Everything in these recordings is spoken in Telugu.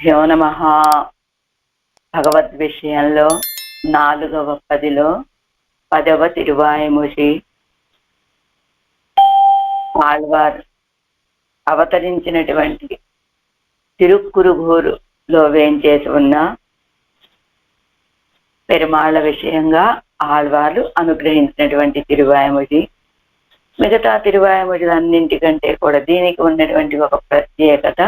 గురుభ్యో నమః. భగవద్విషయంలో 4వ పదిలో 10వ తిరువాయిమొഴി ఆళ్వార్ అవతరించినటువంటి తిరుక్కురుగూరులో వేంచేసి ఉన్న పెరుమాళ్ళ విషయంగా ఆళ్వార్లు అనుగ్రహించినటువంటి తిరువాయిమొഴి. మిగతా తిరువాయిమొഴിలన్నింటికంటే కూడా దీనికి ఉన్నటువంటి ఒక ప్రత్యేకత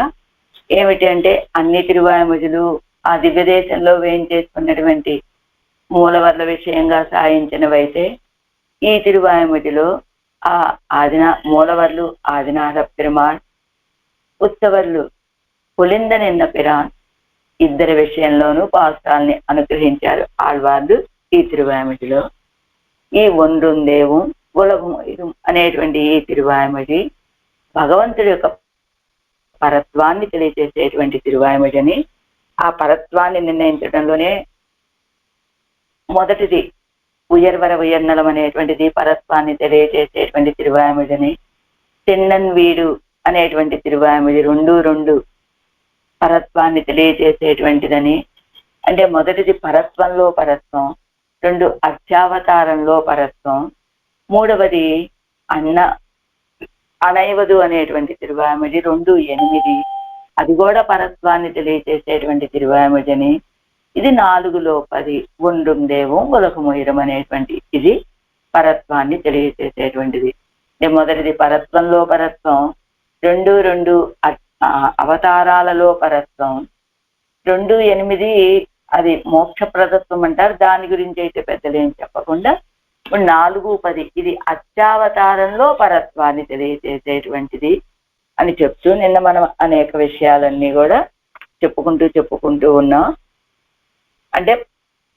ఏమిటి అంటే, అన్ని తిరువాయిమొഴിలు ఆ దివ్యదేశంలో వేయించేసుకున్నటువంటి మూలవర్ల విషయంగా సాయించినవైతే, ఈ తిరువాయిమొഴിలో ఆ మూలవర్లు ఆదినాథ పెరుమాళ్, ఉత్సవర్లు పులింద నిన్న పిరాన్ ఇద్దరి విషయంలోనూ పాస్టాల్ని అనుగ్రహించారు ఆళ్వార్లు ఈ తిరువాయిమొഴിలో. ఈ ఒండ్రుందేవం ఉలగం అనేటువంటి ఈ తిరువాయిమొഴి భగవంతుడి యొక్క పరత్వాన్ని తెలియజేసేటువంటి తిరువాయిమొഴിని, ఆ పరత్వాన్ని నిర్ణయించడంలోనే మొదటిది ఉయర్వర ఉయర్నలం అనేటువంటిది పరత్వాన్ని తెలియజేసేటువంటి తిరువాయిమొഴിని, తిన్నన్ వీడు అనేటువంటి తిరువాయిమొഴి రెండు పరత్వాన్ని తెలియజేసేటువంటిదని. అంటే మొదటిది పరత్వంలో పరత్వం, 2 అర్చావతారంలో పరత్వం, 3వది అనైవదు అనేటువంటి తిరువాయిమొഴి 2:8, అది కూడా పరత్వాన్ని తెలియజేసేటువంటి తిరువాయిమొഴിని. ఇది 4:10 ఒండ్రుందేవం ఉలగముయిరం అనేటువంటి ఇది పరత్వాన్ని తెలియజేసేటువంటిది. మొదటిది పరత్వంలో పరత్వం, 2 అవతారాలలో పరత్వం, 2:8 అది మోక్షప్రదత్వం అంటారు. దాని గురించి అయితే పెద్దలు ఏం చెప్పకుండా 4:10 ఇది అర్చావతారంలో పరత్వాన్ని తెలియజేసేటువంటిది అని చెప్తూ నిన్న మనం అనేక విషయాలన్నీ కూడా చెప్పుకుంటూ ఉన్నాం. అంటే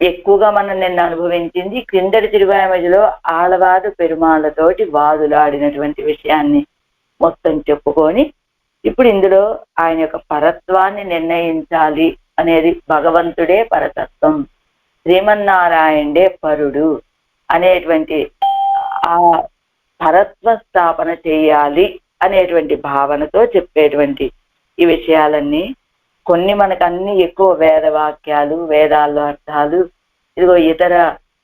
ఎక్కువగా మనం నిన్న అనుభవించింది క్రిందటి తిరువాయిమొഴിలో ఆళ్వారు పెరుమాళ్ళతోటి వాదులాడినటువంటి విషయాన్ని మొత్తం చెప్పుకొని, ఇప్పుడు ఇందులో ఆయన యొక్క పరత్వాన్ని నిర్ణయించాలి అనేది భగవంతుడే పరతత్వం, శ్రీమన్నారాయణుడే పరుడు అనేటువంటి ఆ పరత్వ స్థాపన చేయాలి అనేటువంటి భావనతో చెప్పేటువంటి ఈ విషయాలన్నీ కొన్ని మనకు అన్ని ఎక్కువ వేదవాక్యాలు, వేదాల్లో అర్థాలు, ఇదిగో ఇతర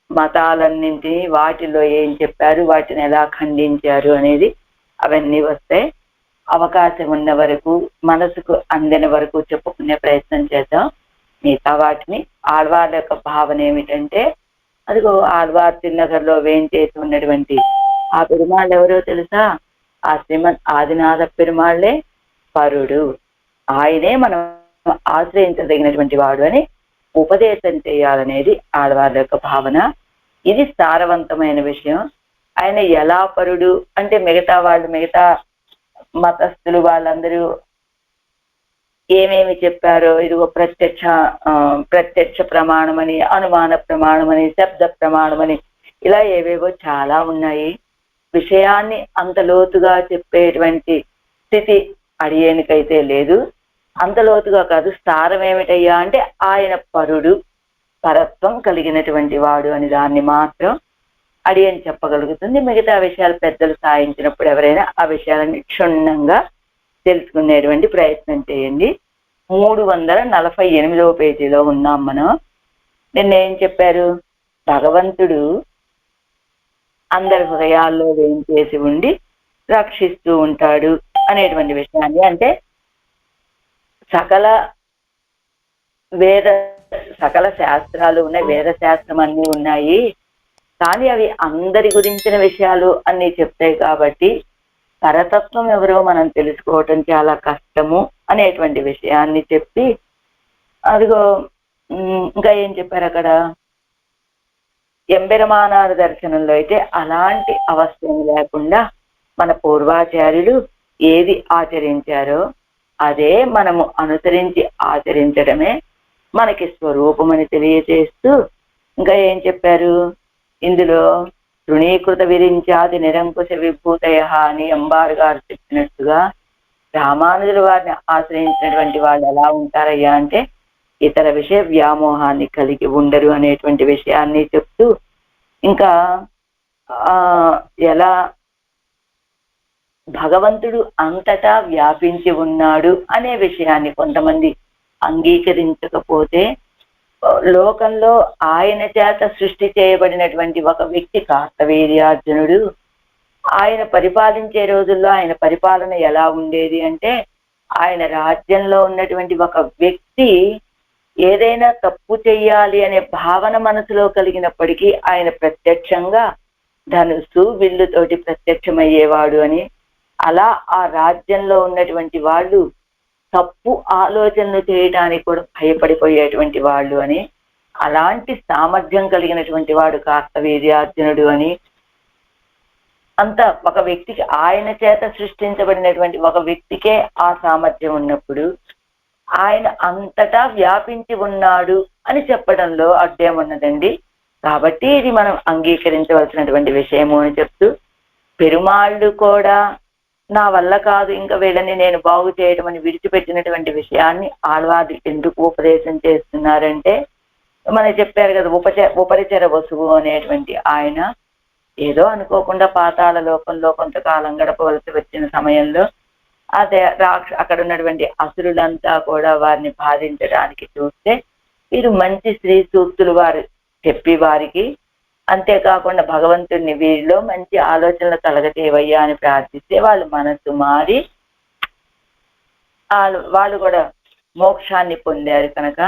మతాలన్నింటినీ వాటిలో ఏం చెప్పారు, వాటిని ఎలా ఖండించారు అనేది అవన్నీ వస్తాయి. అవకాశం ఉన్న వరకు, మనసుకు అందిన వరకు చెప్పుకునే ప్రయత్నం చేద్దాం. మిగతా వాటిని ఆళ్వార్ల యొక్క భావన ఏమిటంటే, అదిగో ఆళ్వార్ తిరునగర్లో వేంచేసి ఉన్నటువంటి ఆ పెరుమాళ్ళు ఎవరో తెలుసా? ఆ శ్రీమద్ ఆదినాథ పెరుమాళ్లే పరుడు, ఆయనే మనం ఆశ్రయించదగినటువంటి వాడు అని ఉపదేశం చేయాలనేది ఆళ్వార్ల యొక్క భావన. ఇది సారవంతమైన విషయం. ఆయన ఎలా పరుడు అంటే, మిగతా మతస్థులు వాళ్ళందరూ ఏమేమి చెప్పారో, ఇదిగో ప్రత్యక్ష ప్రమాణమని, అనుమాన ప్రమాణమని, శబ్ద ప్రమాణమని, ఇలా ఏవేవో చాలా ఉన్నాయి. విషయాన్ని అంత లోతుగా చెప్పేటువంటి స్థితి అడియేనికైతే లేదు. అంత లోతుగా కాదు, సారం ఏమిటయ్యా అంటే ఆయన పరుడు, పరత్వం కలిగినటువంటి వాడు అని దాన్ని మాత్రం అడియని చెప్పగలుగుతుంది. మిగతా విషయాలు పెద్దలు సాయించినప్పుడు ఎవరైనా ఆ విషయాలని క్షుణ్ణంగా తెలుసుకునేటువంటి ప్రయత్నం చేయండి. 348వ పేజీలో ఉన్నాం మనం. నిన్న ఏం చెప్పారు? భగవంతుడు అందరి హృదయాల్లో వేయించేసి ఉండి రక్షిస్తూ ఉంటాడు అనేటువంటి విషయాన్ని. అంటే సకల శాస్త్రాలు ఉన్నాయి, వేద శాస్త్రం అన్నీ ఉన్నాయి, కానీ అవి అందరి గురించిన విషయాలు అన్నీ చెప్తాయి. కాబట్టి పరతత్వం ఎవరో మనం తెలుసుకోవటం చాలా కష్టము అనేటువంటి విషయాన్ని చెప్పి, అదిగో ఇంకా ఏం చెప్పారు అక్కడ, ఎంబెరమానార్ దర్శనంలో అయితే అలాంటి అవస్థ లేకుండా మన పూర్వాచార్యులు ఏది ఆచరించారో అదే మనము అనుసరించి ఆచరించడమే మనకి స్వరూపమని తెలియజేస్తూ ఇంకా ఏం చెప్పారు ఇందులో, తృణీకృత విరించాది నిరంకుశ విభూతయ అని అంబారు గారు చెప్పినట్టుగా రామానుజుల వారిని ఆశ్రయించినటువంటి వాళ్ళు ఎలా ఉంటారయ్యా అంటే, ఇతర విషయ వ్యామోహాన్ని కలిగి ఉండరు అనేటువంటి విషయాన్ని చెప్తూ, ఇంకా ఎలా భగవంతుడు అంతటా వ్యాపించి ఉన్నాడు అనే విషయాన్ని కొంతమంది అంగీకరించకపోతే లోకంలో ఆయన చేత సృష్టి చేయబడినటువంటి ఒక వ్యక్తి కార్తవీర్యార్జునుడు ఆయన పరిపాలించే రోజుల్లో ఆయన పరిపాలన ఎలా ఉండేది అంటే, ఆయన రాజ్యంలో ఉన్నటువంటి ఒక వ్యక్తి ఏదైనా తప్పు చెయ్యాలి అనే భావన మనసులో కలిగినప్పటికీ ఆయన ప్రత్యక్షంగా ధనుస్సు విల్లుతోటి ప్రత్యక్షమయ్యేవాడు అని, అలా ఆ రాజ్యంలో ఉన్నటువంటి వాళ్ళు తప్పు ఆలోచనలు చేయడానికి కూడా భయపడిపోయేటువంటి వాళ్ళు అని, అలాంటి సామర్థ్యం కలిగినటువంటి వాడు కార్తవీర్యార్జునుడు అని, అంత ఒక వ్యక్తికి ఆయన చేత సృష్టించబడినటువంటి ఒక వ్యక్తికే ఆ సామర్థ్యం ఉన్నప్పుడు ఆయన అంతటా వ్యాపించి ఉన్నాడు అని చెప్పడంలో అడ్డేమున్నదండి. కాబట్టి ఇది మనం అంగీకరించవలసినటువంటి విషయము అని చెప్తూ, పెరుమాళ్ళు కూడా నా వల్ల కాదు ఇంకా వీళ్ళని నేను బాగు చేయడం అని విడిచిపెట్టినటువంటి విషయాన్ని ఆళ్వారు ఎందుకు ఉపదేశం చేస్తున్నారంటే, మనకి చెప్పారు కదా ఉపరిచర వసువు అనేటువంటి ఆయన ఏదో అనుకోకుండా పాతాళ లోకంలో కొంతకాలం గడపవలసి వచ్చిన సమయంలో అదే అక్కడ ఉన్నటువంటి అసురులంతా కూడా వారిని బాధించడానికి చూస్తే వీరు మంచి శ్రీ సూక్తులు వారు చెప్పి వారికి, అంతేకాకుండా భగవంతుడిని వీరిలో మంచి ఆలోచనలు కలగచేవయ్యా అని ప్రార్థిస్తే వాళ్ళు మనసు మారి వాళ్ళు కూడా మోక్షాన్ని పొందారు. కనుక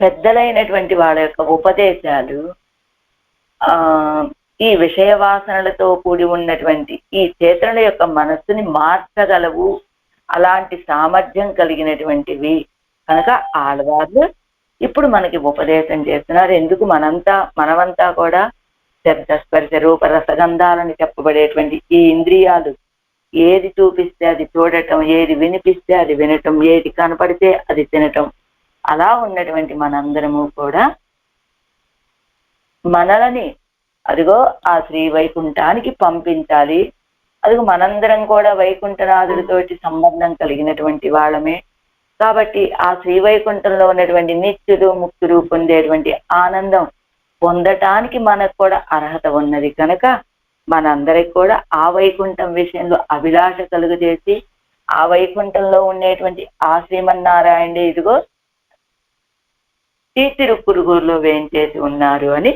పెద్దలైనటువంటి వాళ్ళ యొక్క ఉపదేశాలు ఈ విషయ వాసనలతో కూడి ఉన్నటువంటి ఈ చేతనుల యొక్క మనస్సుని మార్చగలవు, అలాంటి సామర్థ్యం కలిగినటువంటివి. కనుక ఆళ్వార్లు ఇప్పుడు మనకి ఉపదేశం చేస్తున్నారు. ఎందుకు మనమంతా కూడా శబ్ద స్పర్శ రూప రసగంధాలని చెప్పబడేటువంటి ఈ ఇంద్రియాలు ఏది చూపిస్తే అది చూడటం, ఏది వినిపిస్తే అది వినటం, ఏది కనపడితే అది తినటం, అలా ఉన్నటువంటి మనందరము కూడా మనలని అదిగో ఆ శ్రీ వైకుంఠానికి పంపించాలి. అదిగో మనందరం కూడా వైకుంఠనాథుడితోటి సంబంధం కలిగినటువంటి వాళ్ళమే కాబట్టి ఆ శ్రీ వైకుంఠంలో ఉన్నటువంటి నిత్యులు ముక్తులు పొందేటువంటి ఆనందం పొందటానికి మనకు కూడా అర్హత ఉన్నది. కనుక మనందరికి కూడా ఆ వైకుంఠం విషయంలో అభిలాష కలుగజేసి ఆ వైకుంఠంలో ఉండేటువంటి ఆ శ్రీమన్నారాయణుడే ఇదిగో ఈ తిరుప్పురుగురులో వేయించేసి ఉన్నారు అని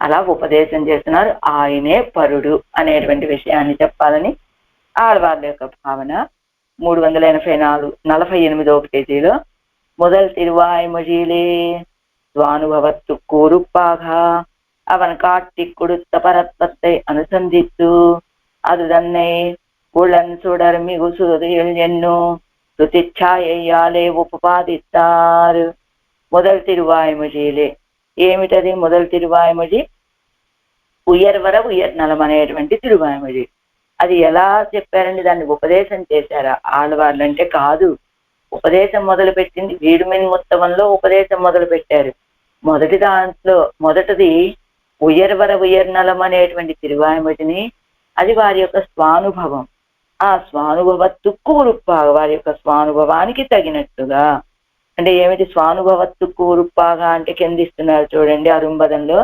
అలా ఉపదేశం చేస్తున్నారు. ఆయనే పరుడు అనేటువంటి విషయాన్ని చెప్పాలని ఆళ్వార్ల యొక్క భావన. 348వ పేజీలో முதல் திருவாய்மொழியிலே சுவானுபவத்து கூறுப்பாக அவன் காட்டி கொடுத்த பரத்வத்தை அனுசந்தித்து அது தன்னை உளன் சுடர் மிகு சுதியில் என்னும் சுதிச்சாயையாலே உபபாதித்தார். முதல் திருவாய்மொழியிலே ఏమిటది? మొదటి తిరువాయ్మొഴി ఉయర్వర ఉయర్నలం అనేటువంటి తిరువాయ్మొഴి. అది ఎలా చెప్పారండి? దాన్ని ఉపదేశం చేశారా ఆళ్వార్లు అంటే కాదు. ఉపదేశం మొదలు పెట్టింది వీడుమిన్ ఉత్తమంలో ఉపదేశం మొదలు పెట్టారు. మొదటిది ఉయర్వర ఉయర్నలం అనేటువంటి తిరువాయ్మొഴിని, అది వారి యొక్క స్వానుభవం. ఆ స్వానుభవత్తుకు ఉరుప్పాగా వారి యొక్క స్వానుభవానికి తగినట్టుగా. అంటే ఏమిటి స్వానుభవత్తుకు ఉరుప్పాగా అంటే కిందిస్తున్నారు చూడండి అరుంబదంలో.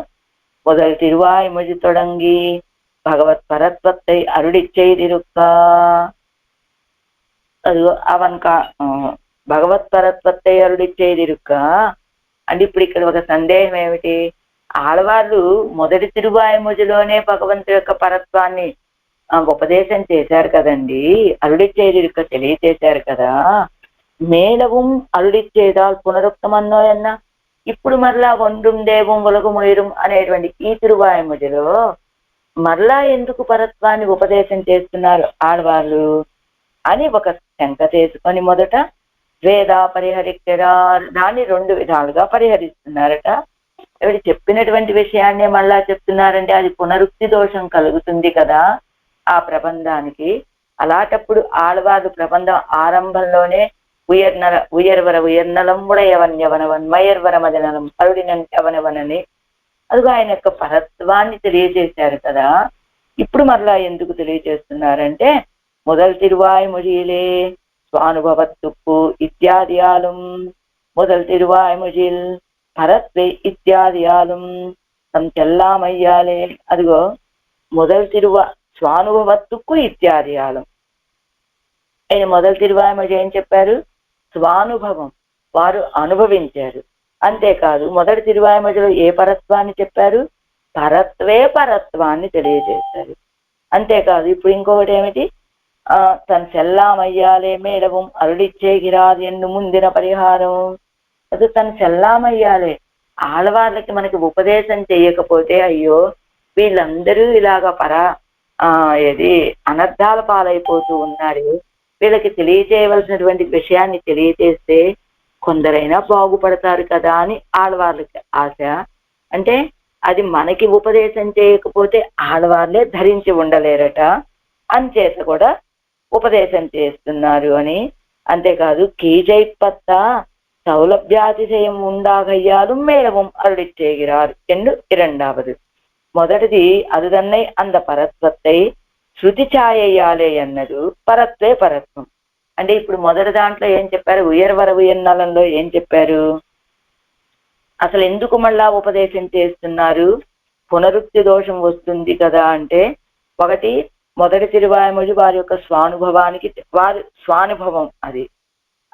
முதல் திருவாய்மொழி தொடங்கி భగవత్ పరత్వத்தை అరుడిచ్చేదిరుక్క. అదిగో అవన్ భగవత్ పరత్వத்தை అరుడిచ్చేదిరుక్క అంటే ఇప్పుడు ఇక్కడ ఒక సందేహం ఏమిటి? ఆళ్వార్లు మొదటి తిరువాయ్మొழிలోనే భగవంతుడి యొక్క పరత్వాన్ని ఉపదేశం చేశారు కదండి, అరుడిచ్చేదిరుక్క తెలియచేశారు కదా. మేళவும் అరుడిచ్చేదాల్ పునరుక్తమన్నో అన్న ఇప్పుడు మరలా ఒండ్రుం దేవం ఉలగుముయిరం అనేటువంటి ఈ తిరువాయ్మొழிలో మరలా ఎందుకు పరత్వాన్ని ఉపదేశం చేస్తున్నారు ఆళ్వార్లు అని ఒక శంక చేసుకొని మొదట వేదా పరిహరిక్కడా దాన్ని 2 విధాలుగా పరిహరిస్తున్నారట. ఎవరి చెప్పినటువంటి విషయాన్నే మళ్ళా చెప్తున్నారంటే అది పునరుక్తి దోషం కలుగుతుంది కదా ఆ ప్రబంధానికి. అలాంటప్పుడు ఆళ్వార్లు ప్రబంధం ఆరంభంలోనే ఉయర్వర ఉయర్నలం ఉడయవన్ యవనవన్ మయర్వర మదనలం అరుడినన్ యవనవనని అదిగో ఆయన యొక్క పరత్వాన్ని తెలియజేశారు కదా. ఇప్పుడు మరలా ఎందుకు తెలియజేస్తున్నారంటే முதல் திருவாய்மொழியிலே சுவானுபவத்துக்கு இத்தியாதியாலும் முதல் திருவாய்மொழியில் பரத்வை இத்தியாதியாலும் தம் చెల్లామయ్యాలే. అదిగో మొదటి స్వానుభవత్తుకు ఇత్యాదియాలం. ఆయన మొదటి తిరువాయ్మొഴి ఏం చెప్పారు? స్వానుభవం వారు అనుభవించారు. అంతేకాదు మొదటి తిరువాయిమొழிలో ఏ పరత్వాన్ని చెప్పారు? పరత్వే పరత్వాన్ని తెలియజేశారు. అంతేకాదు ఇప్పుడు ఇంకొకటి ఏమిటి? తను సెల్లామయ్యాలే మేడవం అరుడిచ్చేగిరాదు ఎన్ను ముందిన పరిహారం. అది తను సెల్లామయ్యాలే. ఆడవాళ్ళకి మనకి ఉపదేశం చేయకపోతే అయ్యో వీళ్ళందరూ ఇలాగా ఏది అనర్థాల పాలైపోతూ ఉన్నారు, వీళ్ళకి తెలియచేయవలసినటువంటి విషయాన్ని తెలియచేస్తే కొందరైనా బాగుపడతారు కదా అని ఆడవాళ్ళకి ఆశ. అంటే అది మనకి ఉపదేశం చేయకపోతే ఆడవాళ్ళే ధరించి ఉండలేరట, అంచేత కూడా ఉపదేశం చేస్తున్నారు అని. అంతేకాదు కీజైపత్త సౌలభ్యాతిశయం ఉండాగయ్యాలు మేళవం అరుడిచ్చేగిరారు ఎండు ఇరండావదు. మొదటిది அதுதன்னை அந்த పరత్వத்தை శృతి ఛాయయ్యాలే అన్నదు పరత్వే పరత్వం. అంటే ఇప్పుడు మొదటి దాంట్లో ఏం చెప్పారు? ఉయర్వర ఉయర్నలంలో ఏం చెప్పారు? అసలు ఎందుకు మళ్ళా ఉపదేశం చేస్తున్నారు? పునరుక్తి దోషం వస్తుంది కదా అంటే, ఒకటి మొదటి తిరువాయిమొഴി వారి యొక్క స్వానుభవానికి వారి స్వానుభవం అది.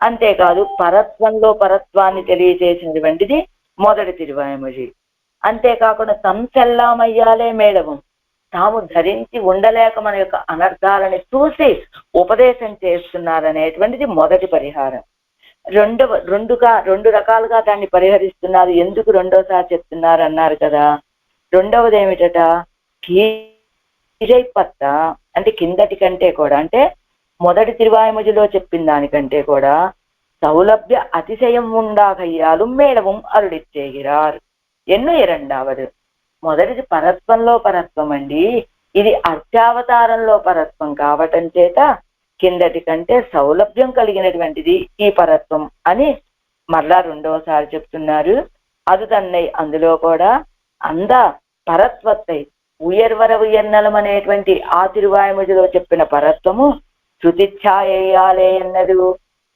అంతేకాదు పరత్వంలో పరత్వాన్ని తెలియజేసినటువంటిది మొదటి తిరువాయిమొഴി. అంతేకాకుండా తంసెల్లామయ్యాలే మేడవం, తాము ధరించి ఉండలేక మన యొక్క అనర్థాలని చూసి ఉపదేశం చేస్తున్నారనేటువంటిది మొదటి పరిహారం. రెండు రకాలుగా దాన్ని పరిహరిస్తున్నారు. ఎందుకు రెండోసారి చెప్తున్నారు అన్నారు కదా. రెండవది ఏమిటట? కీజైపత్త అంటే కిందటి కంటే కూడా, అంటే మొదటి తిరువాయిమొழிలో చెప్పిన దానికంటే కూడా సౌలభ్య అతిశయం ఉండాగయ్యాలు మేళవం అరుడిచ్చేగిరారు ఎన్ను ఇరండావదు. మొదటిది పరత్వంలో పరత్వం అండి, ఇది అర్చావతారంలో పరత్వం కావటం చేత కిందటి కంటే సౌలభ్యం కలిగినటువంటిది ఈ పరత్వం అని మరలా రెండవసారి చెప్తున్నారు. అది తన్నై అందులో కూడా అంద పరత్వత్తై ఉయర్వర ఉయర్నలం అనేటువంటి ఆ తిరువాయిమొழிలో చెప్పిన పరత్వము శృతిఛాయయ్యాలే అన్నది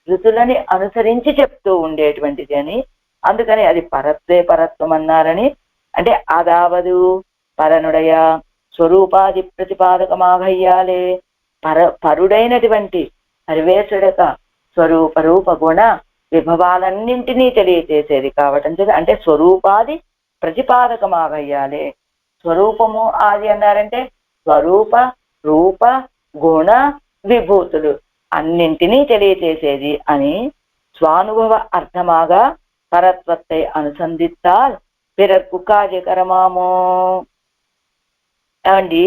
శృతులని అనుసరించి చెప్తూ ఉండేటువంటిది అని. అందుకని అది పరత్వే పరత్వం అన్నారని. అంటే అదావదు పరనుడయ స్వరూపాది ప్రతిపాదకమాగయ్యాలే, పరుడైనటువంటి సర్వేశ్వరక స్వరూప రూప గుణ విభవాలన్నింటినీ తెలియచేసేది కావటం చేత అంటే స్వరూపాది ప్రతిపాదకమాగయ్యాలే. స్వరూపము ఆది అన్నారంటే స్వరూప రూప గుణ విభూతులు అన్నింటినీ తెలియచేసేది అని. స్వానుభవ అర్థమాగా పరత్వத்தை అనుసంధిస్తాల్ పిరర్కు కార్యకరమామో. ఏమండి,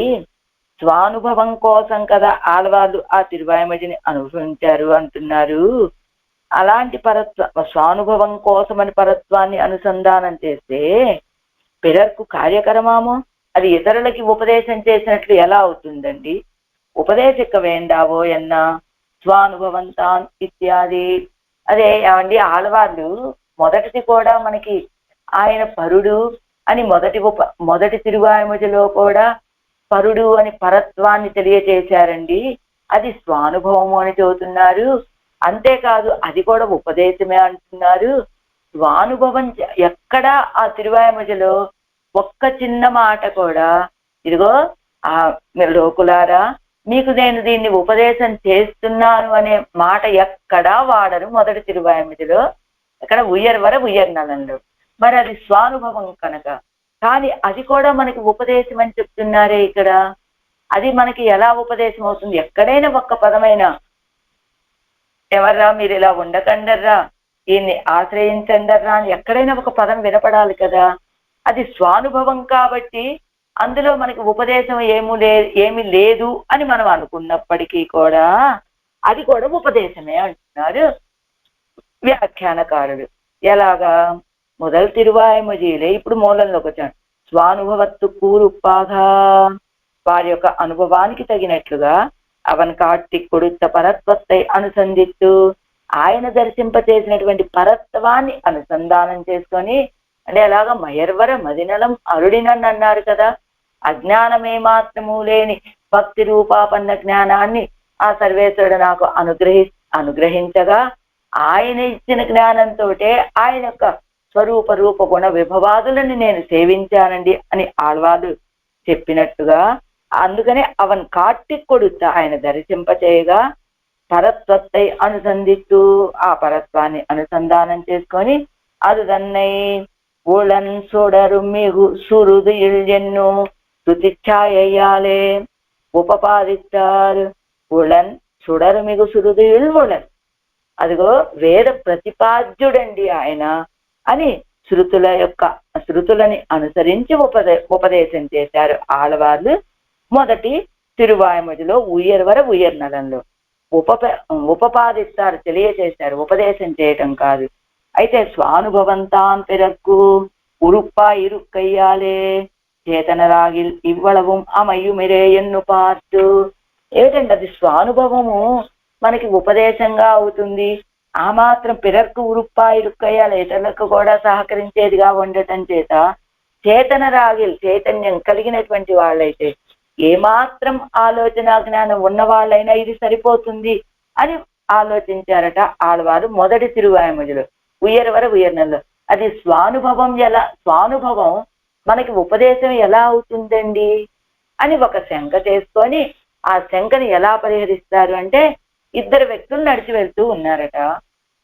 స్వానుభవం కోసం కదా ఆడవాళ్ళు ఆ తిరువాయిమొழிని అనుభవించారు అంటున్నారు. అలాంటి స్వానుభవం కోసమని పరత్వాన్ని అనుసంధానం చేస్తే పిరర్కు కార్యకరమామో, అది ఇతరులకి ఉపదేశం చేసినట్లు ఎలా అవుతుందండి? ఉపదేశిక వేండావో ఎన్న స్వానుభవంతాన్ ఇత్యాది. అదే ఏమండి, ఆడవాళ్ళు మొదటిది కూడా మనకి ఆయన పరుడు అని మొదటి తిరువాయిమొழிలో కూడా పరుడు అని పరత్వాన్ని తెలియచేశారండి. అది స్వానుభవము అని చెబుతున్నారు. అంతేకాదు అది కూడా ఉపదేశమే అంటున్నారు. స్వానుభవం ఎక్కడా ఆ తిరువాయిమొழிలో ఒక్క చిన్న మాట కూడా ఇదిగో లోకులారా మీకు నేను దీన్ని ఉపదేశం చేస్తున్నాను అనే మాట ఎక్కడా వాడరు మొదటి తిరువాయిమొழிలో. ఇక్కడ ఉయర్వర ఉయర్నలంలో మరి అది స్వానుభవం కనుక. కానీ అది కూడా మనకి ఉపదేశం అని చెప్తున్నారే ఇక్కడ. అది మనకి ఎలా ఉపదేశం అవుతుంది? ఎక్కడైనా ఒక్క పదమైనా ఎవర్రా మీరు ఇలా ఉండకండర్రా, ఈయన్ని ఆశ్రయించండర్రా అని ఎక్కడైనా ఒక పదం వినపడాలి కదా. అది స్వానుభవం కాబట్టి అందులో మనకి ఉపదేశం ఏమీ లేదు అని మనం అనుకున్నప్పటికీ కూడా అది కూడా ఉపదేశమే అంటున్నారు వ్యాఖ్యానకారుడు. ఎలాగా? முதல் తిరువాయిమొழியிலே ఇప్పుడు మూలంలోకి వచ్చాడు. స్వానుభవత్తు కూరుప్పాగా, వారి యొక్క అనుభవానికి తగినట్లుగా అవన్ కాట్టి కొడుத்த పరత్వத்தை అనుసంధిస్తూ ఆయన దర్శింపచేసినటువంటి పరత్వాన్ని అనుసంధానం చేసుకొని, అంటే అలాగా మయర్వర మదినలం అరుడినని అన్నారు కదా. అజ్ఞానమే మాత్రము లేని భక్తి రూపాపన్న జ్ఞానాన్ని ఆ సర్వేశ్వరుడు నాకు అనుగ్రహించగా ఆయన ఇచ్చిన జ్ఞానంతో ఆయన యొక్క స్వరూప రూప గుణ విభవాదులను నేను సేవించానండి అని ఆళ్వాళ్ళు చెప్పినట్టుగా, అందుకనే అవన్ కాట్టి కొడుతా ఆయన దర్శింపచేయగా பரத்வத்தை அனுசந்தித்து ఆ పరత్వాన్ని అనుసంధానం చేసుకొని அது தன்னை உளன் சுடரும் மிகு சுருது எண்ணு சுதிச்சாயாலே ఉపపాదిస్తారు. ఉళన్ సుడరు మిగు సురుదు ఉళన్, అదిగో వేద ప్రతిపాద్యుడండి ఆయన అని శృతులని అనుసరించి ఉపదేశం చేశారు ఆళ్వార్లు. మొదటి తిరువాయుమొழிలో ఉయ్యర్వర ఉయ్యర్నలంలో ఉపపాదిస్తారు, తెలియచేశారు, ఉపదేశం చేయటం కాదు. అయితే స్వానుభవంతాన్ పిరకు ఉరుప్పా ఇరుక్కయ్యాలే చేతనరాగిల్ ఇవ్వళவும் అమయ్యుమిరే ఎన్ను పార్టు. ఏమిటండి అది స్వానుభవము మనకి ఉపదేశంగా అవుతుంది. ఆ మాత్రం పిరకు ఉరుప్పా ఇరుక్కయ్యాలి, ఇతరులకు కూడా సహకరించేదిగా ఉండటం చేత చేతనరాగిల్ చైతన్యం కలిగినటువంటి వాళ్ళైతే, ఏమాత్రం ఆలోచన జ్ఞానం ఉన్న వాళ్ళైనా ఇది సరిపోతుంది అని ఆలోచించారట ఆళ్వారు మొదటి తిరువాయుమొழிలో ఉయ్యర్వర ఉయ్యర్నల్లో. అది స్వానుభవం మనకి ఉపదేశం ఎలా అవుతుందండి అని ఒక శంక చేసుకొని, ఆ శంకని ఎలా పరిహరిస్తారు అంటే, ఇద్దరు వ్యక్తులు నడిచి వెళ్తూ ఉన్నారట.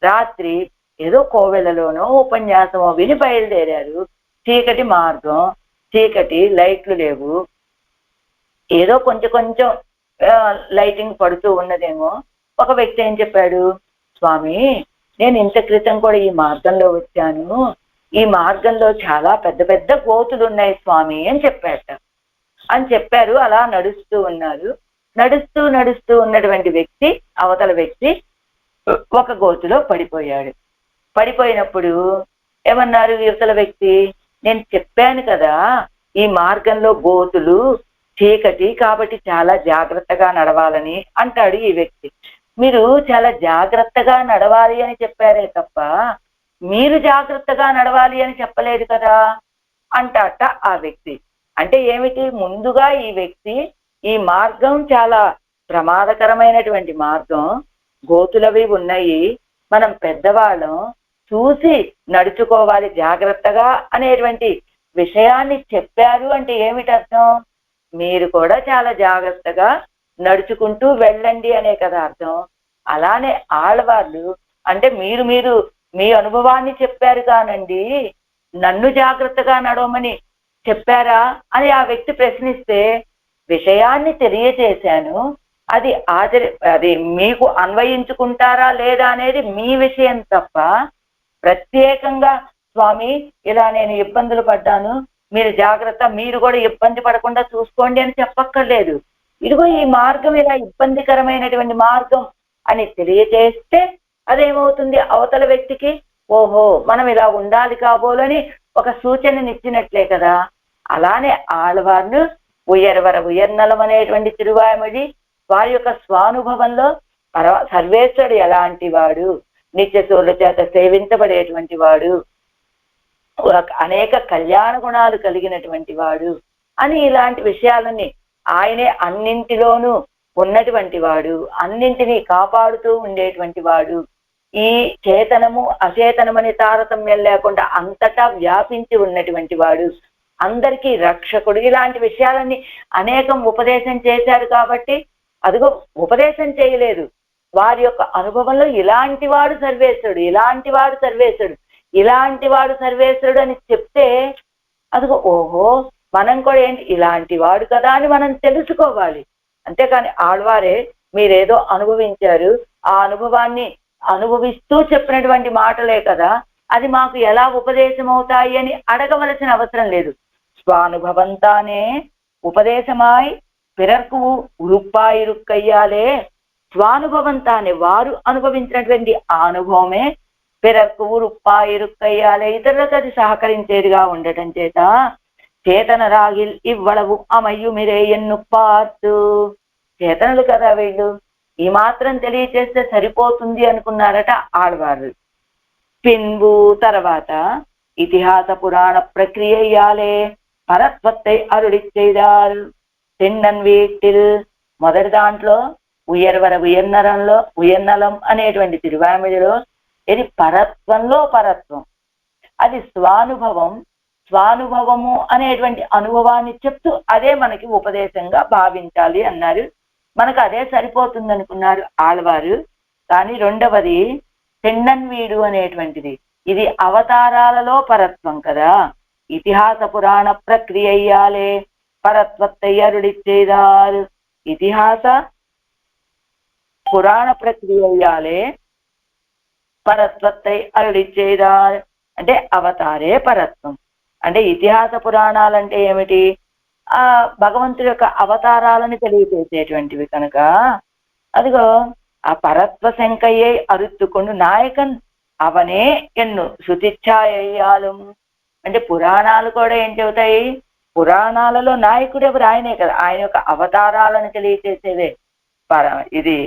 రాత్రి ఏదో కోవెలలోనో ఉపన్యాసమో విని బయలుదేరారు. చీకటి మార్గం, చీకటి, లైట్లు లేవు, ఏదో కొంచెం లైటింగ్ పడుతూ ఉన్నదేమో. ఒక వ్యక్తి ఏం చెప్పాడు, స్వామి నేను ఇంత క్రితం కూడా ఈ మార్గంలో వచ్చాను, ఈ మార్గంలో చాలా పెద్ద పెద్ద గోతులు ఉన్నాయి స్వామి అని చెప్పారు. అలా నడుస్తూ ఉన్నారు. నడుస్తూ ఉన్నటువంటి వ్యక్తి, అవతల వ్యక్తి ఒక గోతులో పడిపోయాడు. పడిపోయినప్పుడు ఏమన్నారు యువతల వ్యక్తి, నేను చెప్పాను కదా ఈ మార్గంలో గోతులు, చీకటి, కాబట్టి చాలా జాగ్రత్తగా నడవాలని అంటాడు ఈ వ్యక్తి. మీరు చాలా జాగ్రత్తగా నడవాలి అని చెప్పారే తప్ప మీరు జాగ్రత్తగా నడవాలి అని చెప్పలేదు కదా అంటాట ఆ వ్యక్తి. అంటే ఏమిటి, ముందుగా ఈ వ్యక్తి ఈ మార్గం చాలా ప్రమాదకరమైనటువంటి మార్గం, గోతులవి ఉన్నాయి, మనం పెద్దవాళ్ళం, చూసి నడుచుకోవాలి జాగ్రత్తగా అనేటువంటి విషయాన్ని చెప్పారు. అంటే ఏమిటి అర్థం, మీరు కూడా చాలా జాగ్రత్తగా నడుచుకుంటూ వెళ్ళండి అనే కదా అర్థం. అలానే ఆళ్వార్లు అంటే మీరు మీ అనుభవాన్ని చెప్పారు కానండి నన్ను జాగ్రత్తగా నడవమని చెప్పారా అని ఆ వ్యక్తి ప్రశ్నిస్తే, విషయాన్ని తెలియచేశాను, అది మీకు అన్వయించుకుంటారా లేదా అనేది మీ విషయం తప్ప, ప్రత్యేకంగా స్వామి ఇలా నేను ఇబ్బందులు పడ్డాను, మీరు జాగ్రత్త, మీరు కూడా ఇబ్బంది పడకుండా చూసుకోండి అని చెప్పక్కర్లేదు. ఇదిగో ఈ మార్గం ఇలా ఇబ్బందికరమైనటువంటి మార్గం అని తెలియజేస్తే అదేమవుతుంది, అవతల వ్యక్తికి ఓహో మనం ఇలా ఉండాలి కాబోలని ఒక సూచననిచ్చినట్లే కదా. అలానే ఆళ్వార్లు ఉయ్యర్వర ఉయ్యర్నలం అనేటువంటి తిరువాయుమొഴి వారి యొక్క స్వానుభవంలో సర్వేశ్వరుడు ఎలాంటి వాడు, నిత్యసూర్ల చేత సేవించబడేటువంటి వాడు, అనేక కళ్యాణ గుణాలు కలిగినటువంటి వాడు అని ఇలాంటి విషయాలన్నీ, ఆయనే అన్నింటిలోనూ ఉన్నటువంటి వాడు, అన్నింటినీ కాపాడుతూ ఉండేటువంటి వాడు, ఈ చేతనము అచేతనమని తారతమ్యం లేకుండా అంతటా వ్యాపించి ఉన్నటువంటి వాడు, అందరికీ రక్షకుడు, ఇలాంటి విషయాలన్నీ అనేకం ఉపదేశం చేశారు. కాబట్టి అదిగో ఉపదేశం చేయలేదు, వారి యొక్క అనుభవంలో ఇలాంటి వాడు సర్వేశ్వరుడు, ఇలాంటి వాడు సర్వేశ్వరుడు, ఇలాంటి వాడు సర్వేశ్వరుడు అని చెప్తే అదిగో ఓహో మనం కూడా ఏంటి ఇలాంటి వాడు కదా అని మనం తెలుసుకోవాలి. అంతేకాని ఆళ్వారే మీరేదో అనుభవించారు, ఆ అనుభవాన్ని అనుభవిస్తూ చెప్పినటువంటి మాటలే కదా, అది మాకు ఎలా ఉపదేశం అవుతాయి అని అడగవలసిన అవసరం లేదు. స్వానుభవంతానే ఉపదేశమాయ్ పిరకు ఉరుప్పాయిరుక్కయ్యాలే, స్వానుభవంతానే వారు అనుభవించినటువంటి ఆ అనుభవమే పిరకు ఉరుప్పాయిరుక్కయ్యాలే, ఇతరులకు అది సహకరించేదిగా ఉండటం చేత చేతన రాగిల్ ఇవ్వళవు అమయ్యు మిరే ఎన్ను పార్తు, చేతనులు కదా వీళ్ళు, ఈ మాత్రం తెలియచేస్తే సరిపోతుంది అనుకున్నారట ఆళ్వారు. పిన్బు తర్వాత ఇతిహాస పురాణ ప్రక్రియయాలే పరత్వத்தை అరుడి செய்தார். తిన్నన్ వీటిల్ మొదటి దాంట్లో ఉయ్యర్వర ఉయ్యన్నలం అనేటువంటి తిరువాయుమొழிలో ఇది పరత్వంలో పరత్వం, అది స్వానుభవము అనేటువంటి అనుభవాన్ని చెప్తూ అదే మనకి ఉపదేశంగా భావించాలి అన్నారు మనకు అదే సరిపోతుంది అనుకున్నారు ఆళ్వారు. కానీ రెండవది తెన్నన్వీడు అనేటువంటిది, ఇది అవతారాలలో పరత్వం కదా. ఇతిహాస పురాణ ప్రక్రియ అయ్యాలే పరత్వத்தை అరుడిచ్చేదారు. ఇతిహాస పురాణ ప్రక్రియ అయ్యాలే పరత్వத்தை అరుడిచ్చేదారు అంటే అవతారే పరత్వం. అంటే ఇతిహాస పురాణాలంటే ఏమిటి? ఆ భగవంతుడి యొక్క అవతారాలను తెలియజేసేటువంటివి కనుక అదిగో ఆ పరత్వ శంకయ్యే అరుత్తుకొండు నాయకన్ అవనే ఎన్ను శృతిచ్ఛాయ్యాలం. అంటే పురాణాలు కూడా ఏం చెబుతాయి? పురాణాలలో నాయకుడు ఎవరు? ఆయనే కదా. ఆయన యొక్క అవతారాలను తెలియజేసేదే ఇది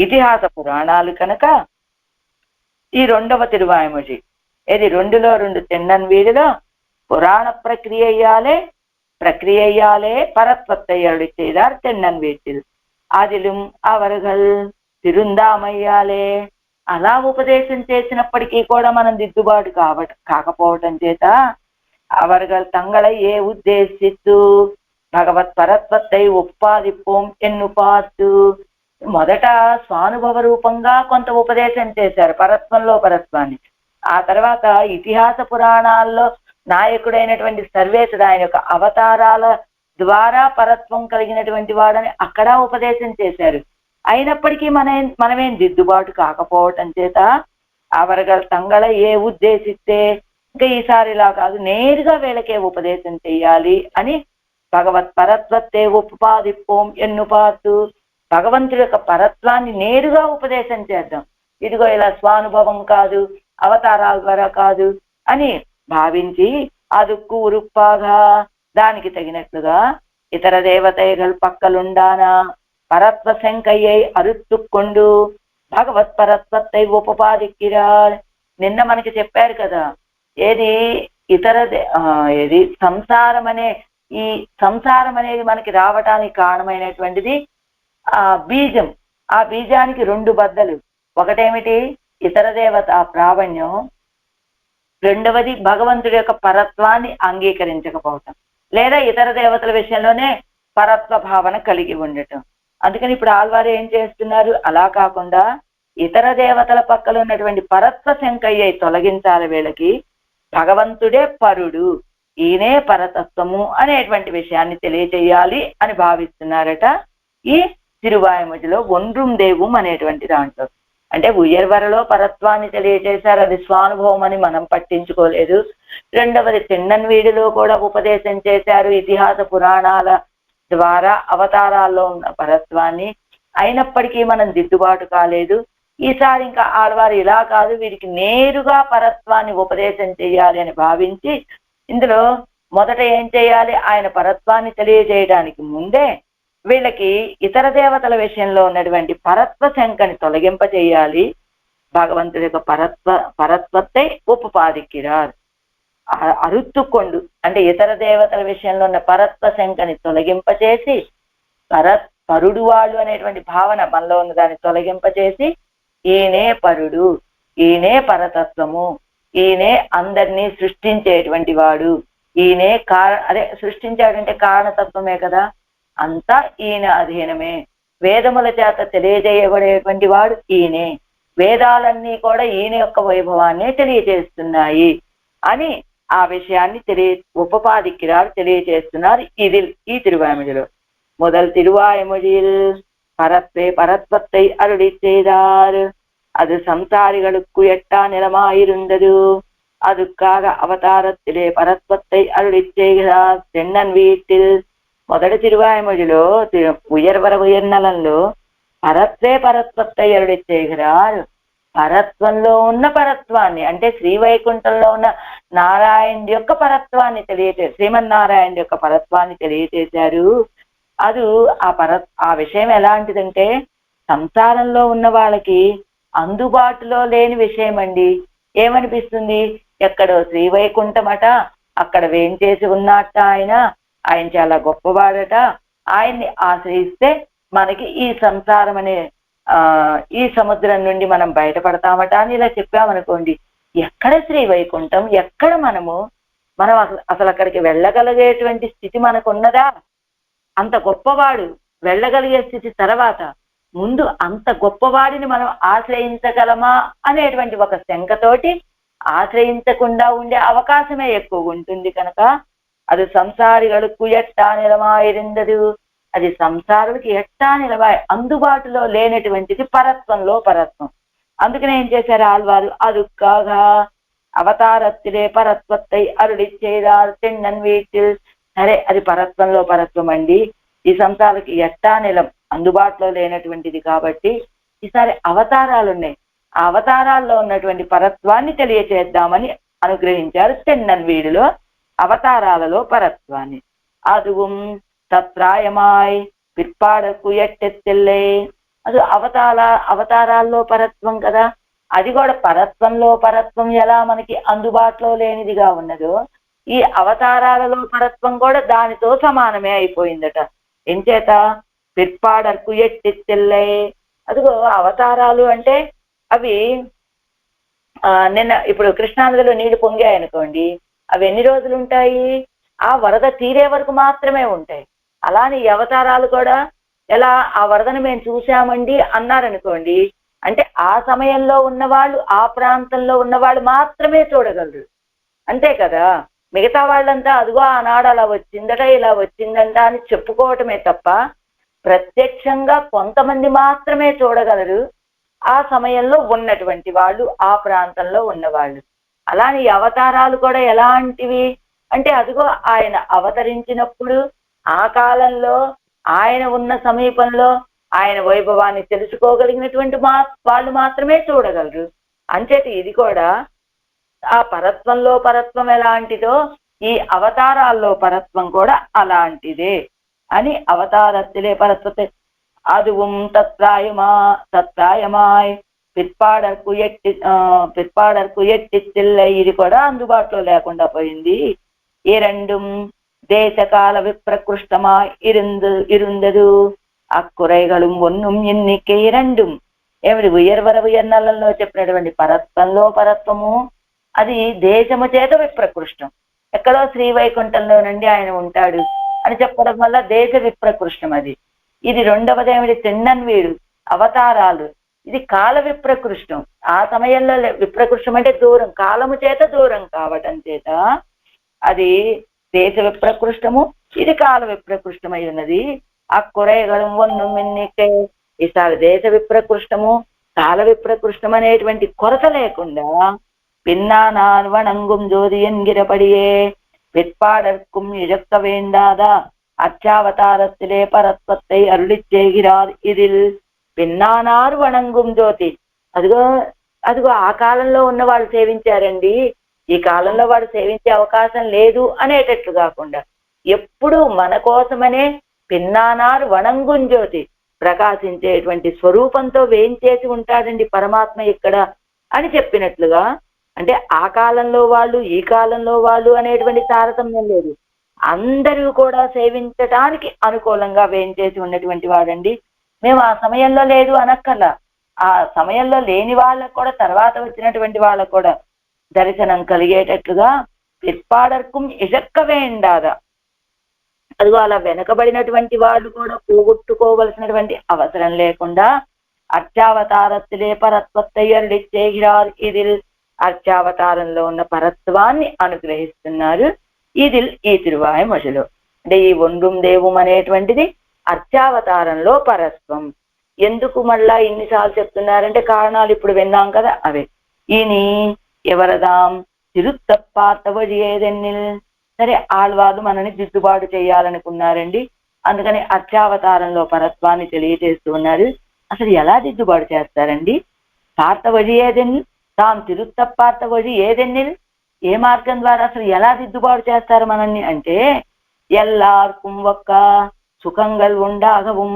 ఇతిహాస పురాణాలు కనుక ఈ రెండవ తిరువాయిమొഴി ఇది 2లో 2 తెన్నన్వీడిలో పురాణ ప్రక్రియ అయ్యాలే பரத்வத்தை அருளிச் செய்தார் தென்னன்வீட்டில். அதிலும் அவர்கள் తిరుందామయ్యాలే. అలా ఉపదేశం చేసినప్పటికీ కూడా మనం దిద్దుబాటు కాకపోవటం చేత அவர்கள் தங்களை ఉద్దేశిస్తూ భగవత్ పరత్వத்தை ఒప్పాదిపోం ఎన్ను పార్తు. మొదట స్వానుభవ రూపంగా కొంత ఉపదేశం చేశారు పరత్వంలో పరత్వాన్ని. ఆ తర్వాత ఇతిహాస పురాణాల్లో నాయకుడైనటువంటి సర్వేశ్వరుడు ఆయన యొక్క అవతారాల ద్వారా పరత్వం కలిగినటువంటి వాడని అక్కడ ఉపదేశం చేశారు. అయినప్పటికీ మనమేం దిద్దుబాటు కాకపోవటం చేత అవరగల్ తంగళ ఉద్దేశిస్తే ఇంకా ఈసారి ఇలా కాదు, నేరుగా వీళ్ళకే ఉపదేశం చెయ్యాలి అని భగవత్ పరత్వత్తే ఉపాదిపోం ఎన్నుపాతు. భగవంతుడి యొక్క పరత్వాన్ని నేరుగా ఉపదేశం చేద్దాం. ఇదిగో ఇలా స్వానుభవం కాదు, అవతారాల ద్వారా కాదు అని భావించి అదుక్కు ఉరుప్పాగా దానికి తగినట్లుగా ఇతర దేవతైగల్ పక్కలుండానా పరత్వ శంకయ్యై అరుత్తుక్కొండు భగవత్ పరత్వత్తై ఉపపాదిక్కిరాల్. నిన్న మనకి చెప్పారు కదా, ఏది ఏది ఈ సంసారం అనేది మనకి రావటానికి కారణమైనటువంటిది ఆ బీజం. ఆ బీజానికి 2 బద్దలు. ఒకటేమిటి? ఇతర దేవత ప్రావణ్యం. రెండవది భగవంతుడి యొక్క పరత్వాన్ని అంగీకరించకపోవటం, లేదా ఇతర దేవతల విషయంలోనే పరత్వ భావన కలిగి ఉండటం. అందుకని ఇప్పుడు ఆళ్వారు ఏం చేస్తున్నారు? అలా కాకుండా ఇతర దేవతల పక్కన ఉన్నటువంటి పరత్వ శంకయ్య తొలగించాలి. వీళ్ళకి భగవంతుడే పరుడు, ఈయనే పరతత్వము అనేటువంటి విషయాన్ని తెలియచేయాలి అని భావిస్తున్నారట. ఈ తిరువాయిమొழிలో ఒండ్రుం దేవం అనేటువంటి దాంట్లో అంటే ఉయ్యర్వరలో పరత్వాన్ని తెలియజేశారు. అది స్వానుభవం అని మనం పట్టించుకోలేదు. రెండవది తెన్నన్వీడిలో కూడా ఉపదేశం చేశారు ఇతిహాస పురాణాల ద్వారా అవతారాల్లో ఉన్న పరత్వాన్ని. అయినప్పటికీ మనం దిద్దుబాటు కాలేదు. ఈసారి ఇంకా ఆడవారు ఇలా కాదు, వీరికి నేరుగా పరత్వాన్ని ఉపదేశం చేయాలి అని భావించి ఇందులో మొదట ఏం చేయాలి? ఆయన పరత్వాన్ని తెలియజేయడానికి ముందే వీళ్ళకి ఇతర దేవతల విషయంలో ఉన్నటువంటి పరత్వ శంకని తొలగింపచేయాలి. భగవంతుడి యొక్క పరత్వத்தை ఉపపాదిక్కిరారు. అరుత్తుకొండు అంటే ఇతర దేవతల విషయంలో ఉన్న పరత్వ శంకని తొలగింపచేసి పరుడు వాళ్ళు అనేటువంటి భావన మనలో ఉన్న దాన్ని తొలగింపచేసి ఈయనే పరుడు, ఈయనే పరతత్వము, ఈయనే అందరినీ సృష్టించేటువంటి వాడు, ఈయనే సృష్టించాడంటే కారణతత్వమే కదా, అంతా ఈయన అధీనమే, వేదముల చేత తెలియజేయబడేటువంటి వాడు ఈయనే, వేదాలన్నీ కూడా ఈయన యొక్క వైభవాన్ని తెలియజేస్తున్నాయి అని ఆ విషయాన్ని ఉపపాదిక్కిరారు తెలియజేస్తున్నారు ఈ తిరువాయిమొழிలో. முதல் திருவாய்மொழியில் பரத்வத்தை அருளிச் செய்தார். அது சம்சாரிகளுக்கு எட்டா நிலமாயிருந்தது. அதுக்காக அவதாரத்திலே பரத்வத்தை அருளிச் செய்கிறார் தென்னன்வீட்டில். మొదటి తిరువాయిమొழிలో ఉయర్వర ఉయర్నలంలో పరత్వத்தை అరుளிச் செய்கிறார். పరత్వంలో ఉన్న పరత్వాన్ని అంటే శ్రీవైకుంఠంలో ఉన్న నారాయణుడి యొక్క పరత్వాన్ని శ్రీమన్నారాయణుడి యొక్క పరత్వాన్ని తెలియజేశారు. అది ఆ విషయం ఎలాంటిదంటే సంసారంలో ఉన్న వాళ్ళకి అందుబాటులో లేని విషయం అండి. ఏమనిపిస్తుంది? ఎక్కడో శ్రీవైకుంఠమట, అక్కడ వేంచేసి ఉన్నట్ట ఆయన చాలా గొప్పవాడట, ఆయన్ని ఆశ్రయిస్తే మనకి ఈ సంసారం అనే ఈ సముద్రం నుండి మనం బయటపడతామట అని ఇలా చెప్పామనుకోండి, ఎక్కడ శ్రీవైకుంఠం, ఎక్కడ మనం అసలు అక్కడికి వెళ్ళగలిగేటువంటి స్థితి మనకున్నదా? అంత గొప్పవాడు, వెళ్ళగలిగే స్థితి తర్వాత ముందు అంత గొప్పవాడిని మనం ఆశ్రయించగలమా అనేటువంటి ఒక శంకతోటి ఆశ్రయించకుండా ఉండే అవకాశమే ఎక్కువ ఉంటుంది కనుక అది సంసారిகளுக்கு ఎట్టా నిలమాయిరిందదు, అది సంసారులకి ఎట్టా నిలవాయి అందుబాటులో లేనటువంటిది పరత్వంలో పరత్వం. అందుకనే ఏం చేశారు ఆళ్వారు, అదుక్కాగ అవతారத்திலே పరత్వத்தை అరుడిచ్చేదారు తిన్నన్ వీటిల్. సరే అది పరత్వంలో పరత్వం అండి, ఈ సంసారాలకి ఎట్టా నిలం అందుబాటులో లేనటువంటిది కాబట్టి ఈసారి అవతారాలు ఉన్నాయి, ఆ అవతారాల్లో ఉన్నటువంటి పరత్వాన్ని తెలియచేద్దామని అనుగ్రహించారు తిన్నన్ వీడిలో అవతారాలలో పరత్వాన్ని. అదుவும் తత్రాయమాయ్ పిற்பாடற்கு ఎట్టెత్తిల్లే, అది అవతారాల్లో పరత్వం కదా, అది కూడా పరత్వంలో పరత్వం ఎలా మనకి అందుబాటులో లేనిదిగా ఉన్నదో ఈ అవతారాలలో పరత్వం కూడా దానితో సమానమే అయిపోయిందట. ఎంచేత పిற்பாடற்கு ఎట్టెత్తిల్లే, అదిగో అవతారాలు అంటే అవి నిన్న ఇప్పుడు కృష్ణానదిలో నీళ్లు పొంగాయనుకోండి, అవి ఎన్ని రోజులు ఉంటాయి, ఆ వరద తీరే వరకు మాత్రమే ఉంటాయి. అలానే ఈ అవతారాలు కూడా ఎలా ఆ వరదను మేము చూసామండి అన్నారనుకోండి, అంటే ఆ సమయంలో ఉన్నవాళ్ళు ఆ ప్రాంతంలో ఉన్నవాళ్ళు మాత్రమే చూడగలరు, అంతే కదా. మిగతా వాళ్ళంతా అదిగో ఆనాడు అలా వచ్చిందట ఇలా వచ్చిందంట అని చెప్పుకోవటమే తప్ప ప్రత్యక్షంగా కొంతమంది మాత్రమే చూడగలరు ఆ సమయంలో ఉన్నటువంటి వాళ్ళు, ఆ ప్రాంతంలో ఉన్నవాళ్ళు. అలానే అవతారాలు కూడా ఎలాంటివి అంటే అదిగో ఆయన అవతరించినప్పుడు ఆ కాలంలో ఆయన ఉన్న సమీపంలో ఆయన వైభవాన్ని తెలుసుకోగలిగినటువంటి వాళ్ళు మాత్రమే చూడగలరు. అంచేత ఇది కూడా ఆ పరత్వంలో పరత్వం ఎలాంటిదో ఈ అవతారాల్లో పరత్వం కూడా అలాంటిదే అని అవతారத்திலே పరత్వத்தை அதுவும் తత్రాయమాయ్ పిற்பாடற்கு ఎట్టిల్லை, ఇది కూడా అందుబాటులో లేకుండా పోయింది. ఈ రెండు దేశకాల విప్రకృష్టమాయ్ இருந்தது అక్కురైగళం ఒన్నుం ఎన్నికే రెండుం. ఏమిటి ఉయర్నలలో చెప్పినటువంటి పరత్వంలో పరత్వము అది దేశము చేత విప్రకృష్టం, ఎక్కడో శ్రీవైకుంఠంలో నుండి ఆయన ఉంటాడు అని చెప్పడం వల్ల దేశ విప్రకృష్టం అది. ఇది రెండవది ఏమిటి తిన్నన్వీడు అవతారాలు, ఇది కాల విప్రకృష్టం. ఆ సమయంలో విప్రకృష్టం అంటే దూరం, కాలము చేత దూరం కావటం చేత అది దేశ విప్రకృష్టము, ఇది కాల విప్రకృష్టమై ఉన్నది. ఆ కురైగలం వన్ను మిన్నికే, ఈసారి దేశ విప్రకృష్టము కాల విప్రకృష్టం అనేటువంటి కొరత లేకుండా పిన్నానాన్ వణంగుం జోది ఎన్గిరపడియే పిற்பாடற்கும் இழக்க வேண்டாதா அச்சாவதாரத்திலே பரத்வத்தை அருளிச்சேகிறார் இதில் పిన్నానారు వణంగుం జ్యోతి. అదిగో ఆ కాలంలో ఉన్న వాళ్ళు సేవించారండి, ఈ కాలంలో వాడు సేవించే అవకాశం లేదు అనేటట్లు కాకుండా ఎప్పుడు మన కోసమనే పిన్నానారు వణంగుం జ్యోతి ప్రకాశించేటువంటి స్వరూపంతో వేయించేసి ఉంటాడండి పరమాత్మ ఇక్కడ అని చెప్పినట్లుగా. అంటే ఆ కాలంలో వాళ్ళు ఈ కాలంలో వాళ్ళు అనేటువంటి తారతమ్యం లేదు, అందరూ కూడా సేవించటానికి అనుకూలంగా వేయించేసి ఉన్నటువంటి వాడండి. మేము ఆ సమయంలో లేదు అనక్కర్లా, ఆ సమయంలో లేని వాళ్ళకు కూడా తర్వాత వచ్చినటువంటి వాళ్ళకు కూడా దర్శనం కలిగేటట్లుగా పిற்பாடற்கும் ఇழக்க வேண்டாதா, అదిగో అలా వెనకబడినటువంటి వాళ్ళు కూడా పోగొట్టుకోవలసినటువంటి అవసరం లేకుండా అర్చావతారத்திலே పరత్వத்தை అరుளிச்சேகிறார் இதில், అర్చావతారంలో ఉన్న పరత్వాన్ని అనుగ్రహిస్తున్నారు ఇదిల్ ఈ తిరువాయుమొழிలో. అంటే ఈ ఒండ్రుం దేవం అనేటువంటిది అర్చావతారంలో పరత్వం. ఎందుకు మళ్ళా ఇన్నిసార్లు చెప్తున్నారంటే కారణాలు ఇప్పుడు విన్నాం కదా అవే. ఇని ఎవరదాం తిరుత్తప్పార్త వழிయేదెన్నిల్, సరే ఆళ్వారు మనని దిద్దుబాటు చేయాలనుకున్నారండి, అందుకని అర్చావతారంలో పరత్వాన్ని తెలియజేస్తూ ఉన్నారు. అసలు ఎలా దిద్దుబాటు చేస్తారండి? పార్త వழிయేదెన్నిల్, తాం తిరుత్తప్పార్త వழிయేదెన్నిల్, ఏ మార్గం ద్వారా అసలు ఎలా దిద్దుబాటు చేస్తారు మనల్ని అంటే ఎల్లార్కుం ఒక్క సుఖంగల్ ఉండాగవం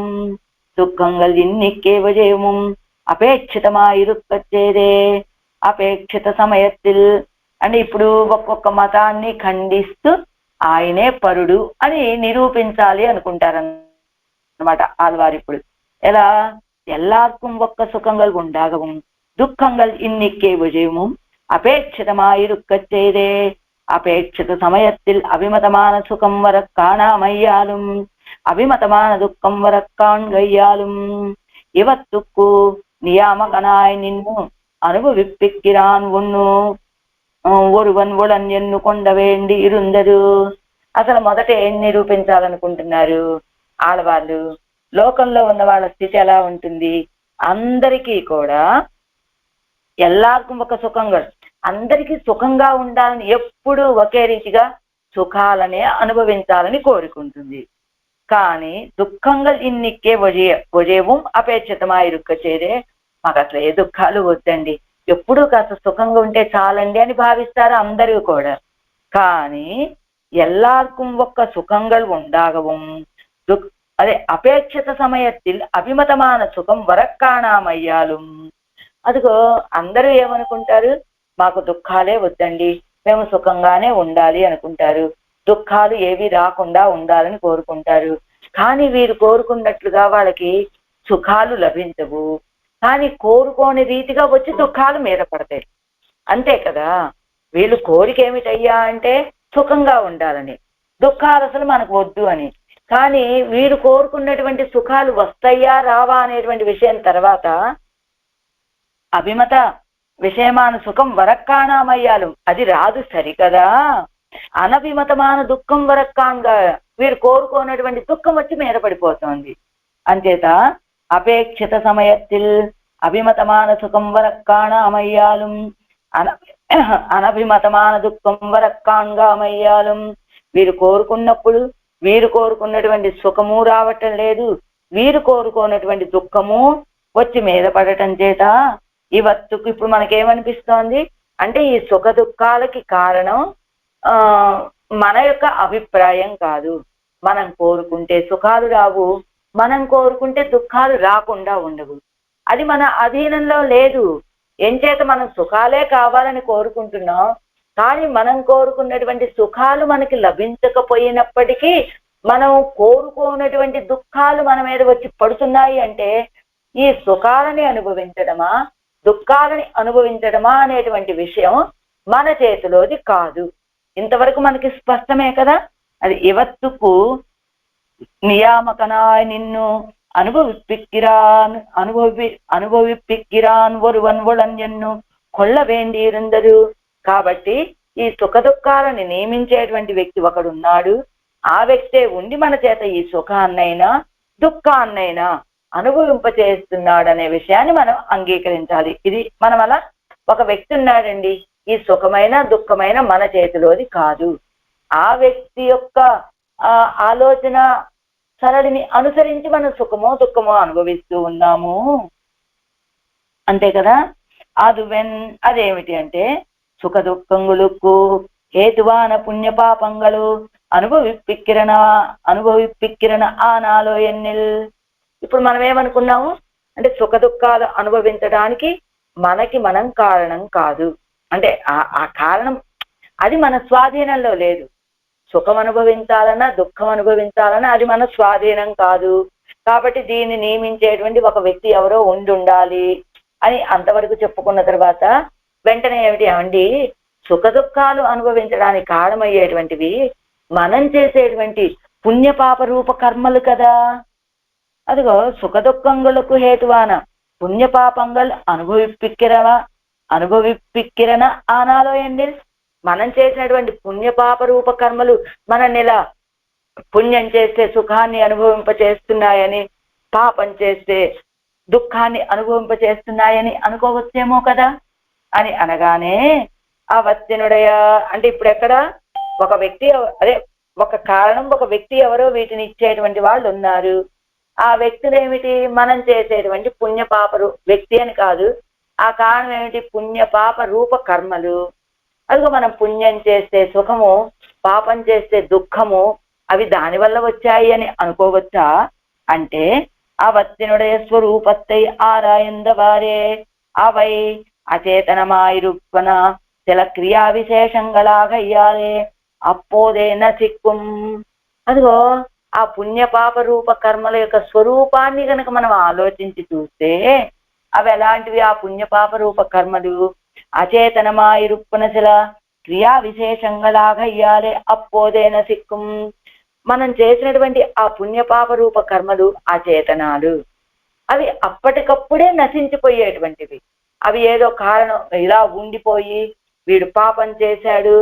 దుఃఖంగల్ ఇన్నికే వజయముం అపేక్షితమాయిరుక్కచ్చేదే అపేక్షిత సమయత్తిల్. అంటే ఇప్పుడు ఒక్కొక్క మతాన్ని ఖండిస్తూ ఆయనే పరుడు అని నిరూపించాలి అనుకుంటారన్నమాట ఆళ్వారు. ఇప్పుడు ఎలా ఎల్లార్కుం ఒక్క సుఖంగల్ ఉండాగవం దుఃఖంగల్ ఇన్నికే విజయముం అపేక్షితమాయిరుక్కచ్చేదే అపేక్షిత సమయత్తిల్ అభిమతమాన సుఖం వర కాణామయ్యాலும் அபிமதமான துக்கம் வரக்கான் கையாலும் இவத்துக்கு நியாமகனாய் நின்னு అనుభవిప్పిక్కిరాన్ ఒన్ను ఒరువన్ ఒళన్ ఎన్నుకొండ వేండి ఇరుందరు. అసలు మొదట ఏం నిరూపించాలనుకుంటున్నారు ఆడవాళ్ళు? లోకంలో ఉన్న వాళ్ళ స్థితి ఎలా ఉంటుంది? అందరికీ కూడా ఎల్లార్కు ఒక సుఖంగా, అందరికీ సుఖంగా ఉండాలని, ఎప్పుడు ఒకే రీతిగా సుఖాలనే అనుభవించాలని కోరుకుంటుంది. కానీ దుఃఖంగా ఇన్నికే ఒజేవం అపేక్షితమాయిరుక్క చేరే, మాకు అసలు ఏ దుఃఖాలు వద్దండి, ఎప్పుడూ కాస్త సుఖంగా ఉంటే చాలండి అని భావిస్తారు అందరూ కూడా. కానీ எல்லாருக்கும் ఒక్క సుఖంగా ఉండాగవం అదే అపేక్షిత సమయத்தில் అభిమతமான సుఖం వరక్కాణామయ్యాலும். అదిగో అందరూ ఏమనుకుంటారు, మాకు దుఃఖాలే వద్దండి, మేము సుఖంగానే ఉండాలి అనుకుంటారు. దుఃఖాలు ఏవి రాకుండా ఉండాలని కోరుకుంటారు. కానీ వీరు కోరుకున్నట్లుగా వాళ్ళకి సుఖాలు లభించవు. కానీ కోరుకోని రీతిగా వచ్చి దుఃఖాలు మీద పడతాయి. అంతే కదా. వీళ్ళు కోరిక ఏమిటయ్యా అంటే సుఖంగా ఉండాలని, దుఃఖాలు అసలు మనకు వద్దు అని. కానీ వీరు కోరుకున్నటువంటి సుఖాలు వస్తాయా రావా అనేటువంటి విషయం తర్వాత అభిమత విషయమాన సుఖం వరక్కాణామయ్యాలు, అది రాదు సరికదా. అనభిమతమాన దుఃఖం వరక్కాంగా, వీరు కోరుకోనటువంటి దుఃఖం వచ్చి మీద పడిపోతుంది. అంచేత అపేక్షిత సమయத்தில் అభిమతమాన సుఖం వరక్కాణామయ్యాலும் అనభిమతమాన దుఃఖం వరక్కాంగామయ్యాலும். వీరు కోరుకున్నప్పుడు వీరు కోరుకున్నటువంటి సుఖము రావటం లేదు, వీరు కోరుకోనటువంటి దుఃఖము వచ్చి మీద పడటం చేత ఇవత్తుకు ఇప్పుడు మనకేమనిపిస్తోంది అంటే ఈ సుఖ దుఃఖాలకి కారణం మన యొక్క అభిప్రాయం కాదు. మనం కోరుకుంటే సుఖాలు రావు, మనం కోరుకుంటే దుఃఖాలు రాకుండా ఉండవు. అది మన అధీనంలో లేదు. ఎంచేత మనం సుఖాలే కావాలని కోరుకుంటున్నాం, కానీ మనం కోరుకున్నటువంటి సుఖాలు మనకి లభించకపోయినప్పటికీ మనం కోరుకోనటువంటి దుఃఖాలు మన మీద వచ్చి పడుతున్నాయి అంటే ఈ సుఖాలని అనుభవించడమా దుఃఖాలని అనుభవించడమా అనేటువంటి విషయం మన చేతిలోది కాదు. ఇంతవరకు మనకి స్పష్టమే కదా. అది ఇవత్తుకు నియామకనాయ్ నిన్ను అనుభవిప్పిక్కిరాన్ ఒరువన్ ఒళన్ ఎన్ను కొళ్ళ వేండిరుందరు. కాబట్టి ఈ సుఖ దుఃఖాలని నియమించేటువంటి వ్యక్తి ఒకడున్నాడు. ఆ వ్యక్తే ఉండి మన చేత ఈ సుఖాన్నైనా దుఃఖాన్నైనా అనుభవింపచేస్తున్నాడు అనే విషయాన్ని మనం అంగీకరించాలి. ఇది మనం అలా ఒక వ్యక్తి ఉన్నాడండి, ఈ సుఖమైన దుఃఖమైన మన చేతిలోది కాదు. ఆ వ్యక్తి యొక్క ఆలోచన సరళిని అనుసరించి మనం సుఖమో దుఃఖమో అనుభవిస్తూ ఉన్నాము. అంతే కదా. అదేమిటి అంటే సుఖ దుఃఖంగులకు హేతువాన పుణ్య పాపంగలు అనుభవిప్పిక్కిరణ ఆనాలో ఎన్నిల్. ఇప్పుడు మనం ఏమనుకున్నాము అంటే సుఖ దుఃఖాలు అనుభవించడానికి మనం కారణం కాదు. అంటే ఆ కారణం అది మన స్వాధీనంలో లేదు. సుఖం అనుభవించాలన్నా దుఃఖం అనుభవించాలన్నా అది మన స్వాధీనం కాదు. కాబట్టి దీన్ని నియమించేటువంటి ఒక వ్యక్తి ఎవరో ఉండాలి అని అంతవరకు చెప్పుకున్న తర్వాత వెంటనే ఏమిటి సుఖ దుఃఖాలు అనుభవించడానికి కారణమయ్యేటువంటివి మనం చేసేటువంటి పుణ్యపాప రూప కర్మలు కదా. అదిగో సుఖ దుఃఖంగులకు హేతువాన పుణ్యపాపంగల్ అనుభవిప్పిక్కిరణ ఆనాలో ఎండి. మనం చేసినటువంటి పుణ్యపాప రూప కర్మలు మనల్ని ఇలా పుణ్యం చేస్తే సుఖాన్ని అనుభవింపచేస్తున్నాయని, పాపం చేస్తే దుఃఖాన్ని అనుభవింపచేస్తున్నాయని అనుకోవచ్చేమో కదా అని అనగానే ఆ వత్తినుడయ అంటే ఇప్పుడు ఎక్కడ ఒక వ్యక్తి ఒక కారణం ఒక వ్యక్తి ఎవరో వీటిని ఇచ్చేటువంటి వాళ్ళు ఉన్నారు. ఆ వ్యక్తులు ఏమిటి మనం చేసేటువంటి పుణ్యపాప వ్యక్తి అని కాదు, ఆ కారణం ఏమిటి పుణ్యపాప రూప కర్మలు. అదిగో మనం పుణ్యం చేస్తే సుఖము, పాపం చేస్తే దుఃఖము అవి దానివల్ల వచ్చాయి అని అనుకోవచ్చా అంటే ఆ వత్తినుடைய స్వరూపத்தை ஆராய்ந்தவாறே அவை அச்சேதனமாயிருப்பன சில క్రియా విశేషంగளாக ఇయ్యాలే అప్పోదేన సిక్కుం. అదిగో ఆ పుణ్యపాప రూప కర్మల యొక్క స్వరూపాన్ని కనుక మనం ఆలోచించి చూస్తే అవి ఎలాంటివి? ఆ పుణ్యపాప రూప కర్మలు అచేతనమాయిరుప్పన శిల క్రియా విశేషంగளாக ఇయ్యాలే అప్పోదేన సిక్కుం. మనం చేసినటువంటి ఆ పుణ్యపాప రూప కర్మలు అచేతనాలు. అవి అప్పటికప్పుడే నశించిపోయేటువంటివి. అవి ఏదో కారణం ఇలా ఉండిపోయి వీడు పాపం చేశాడు,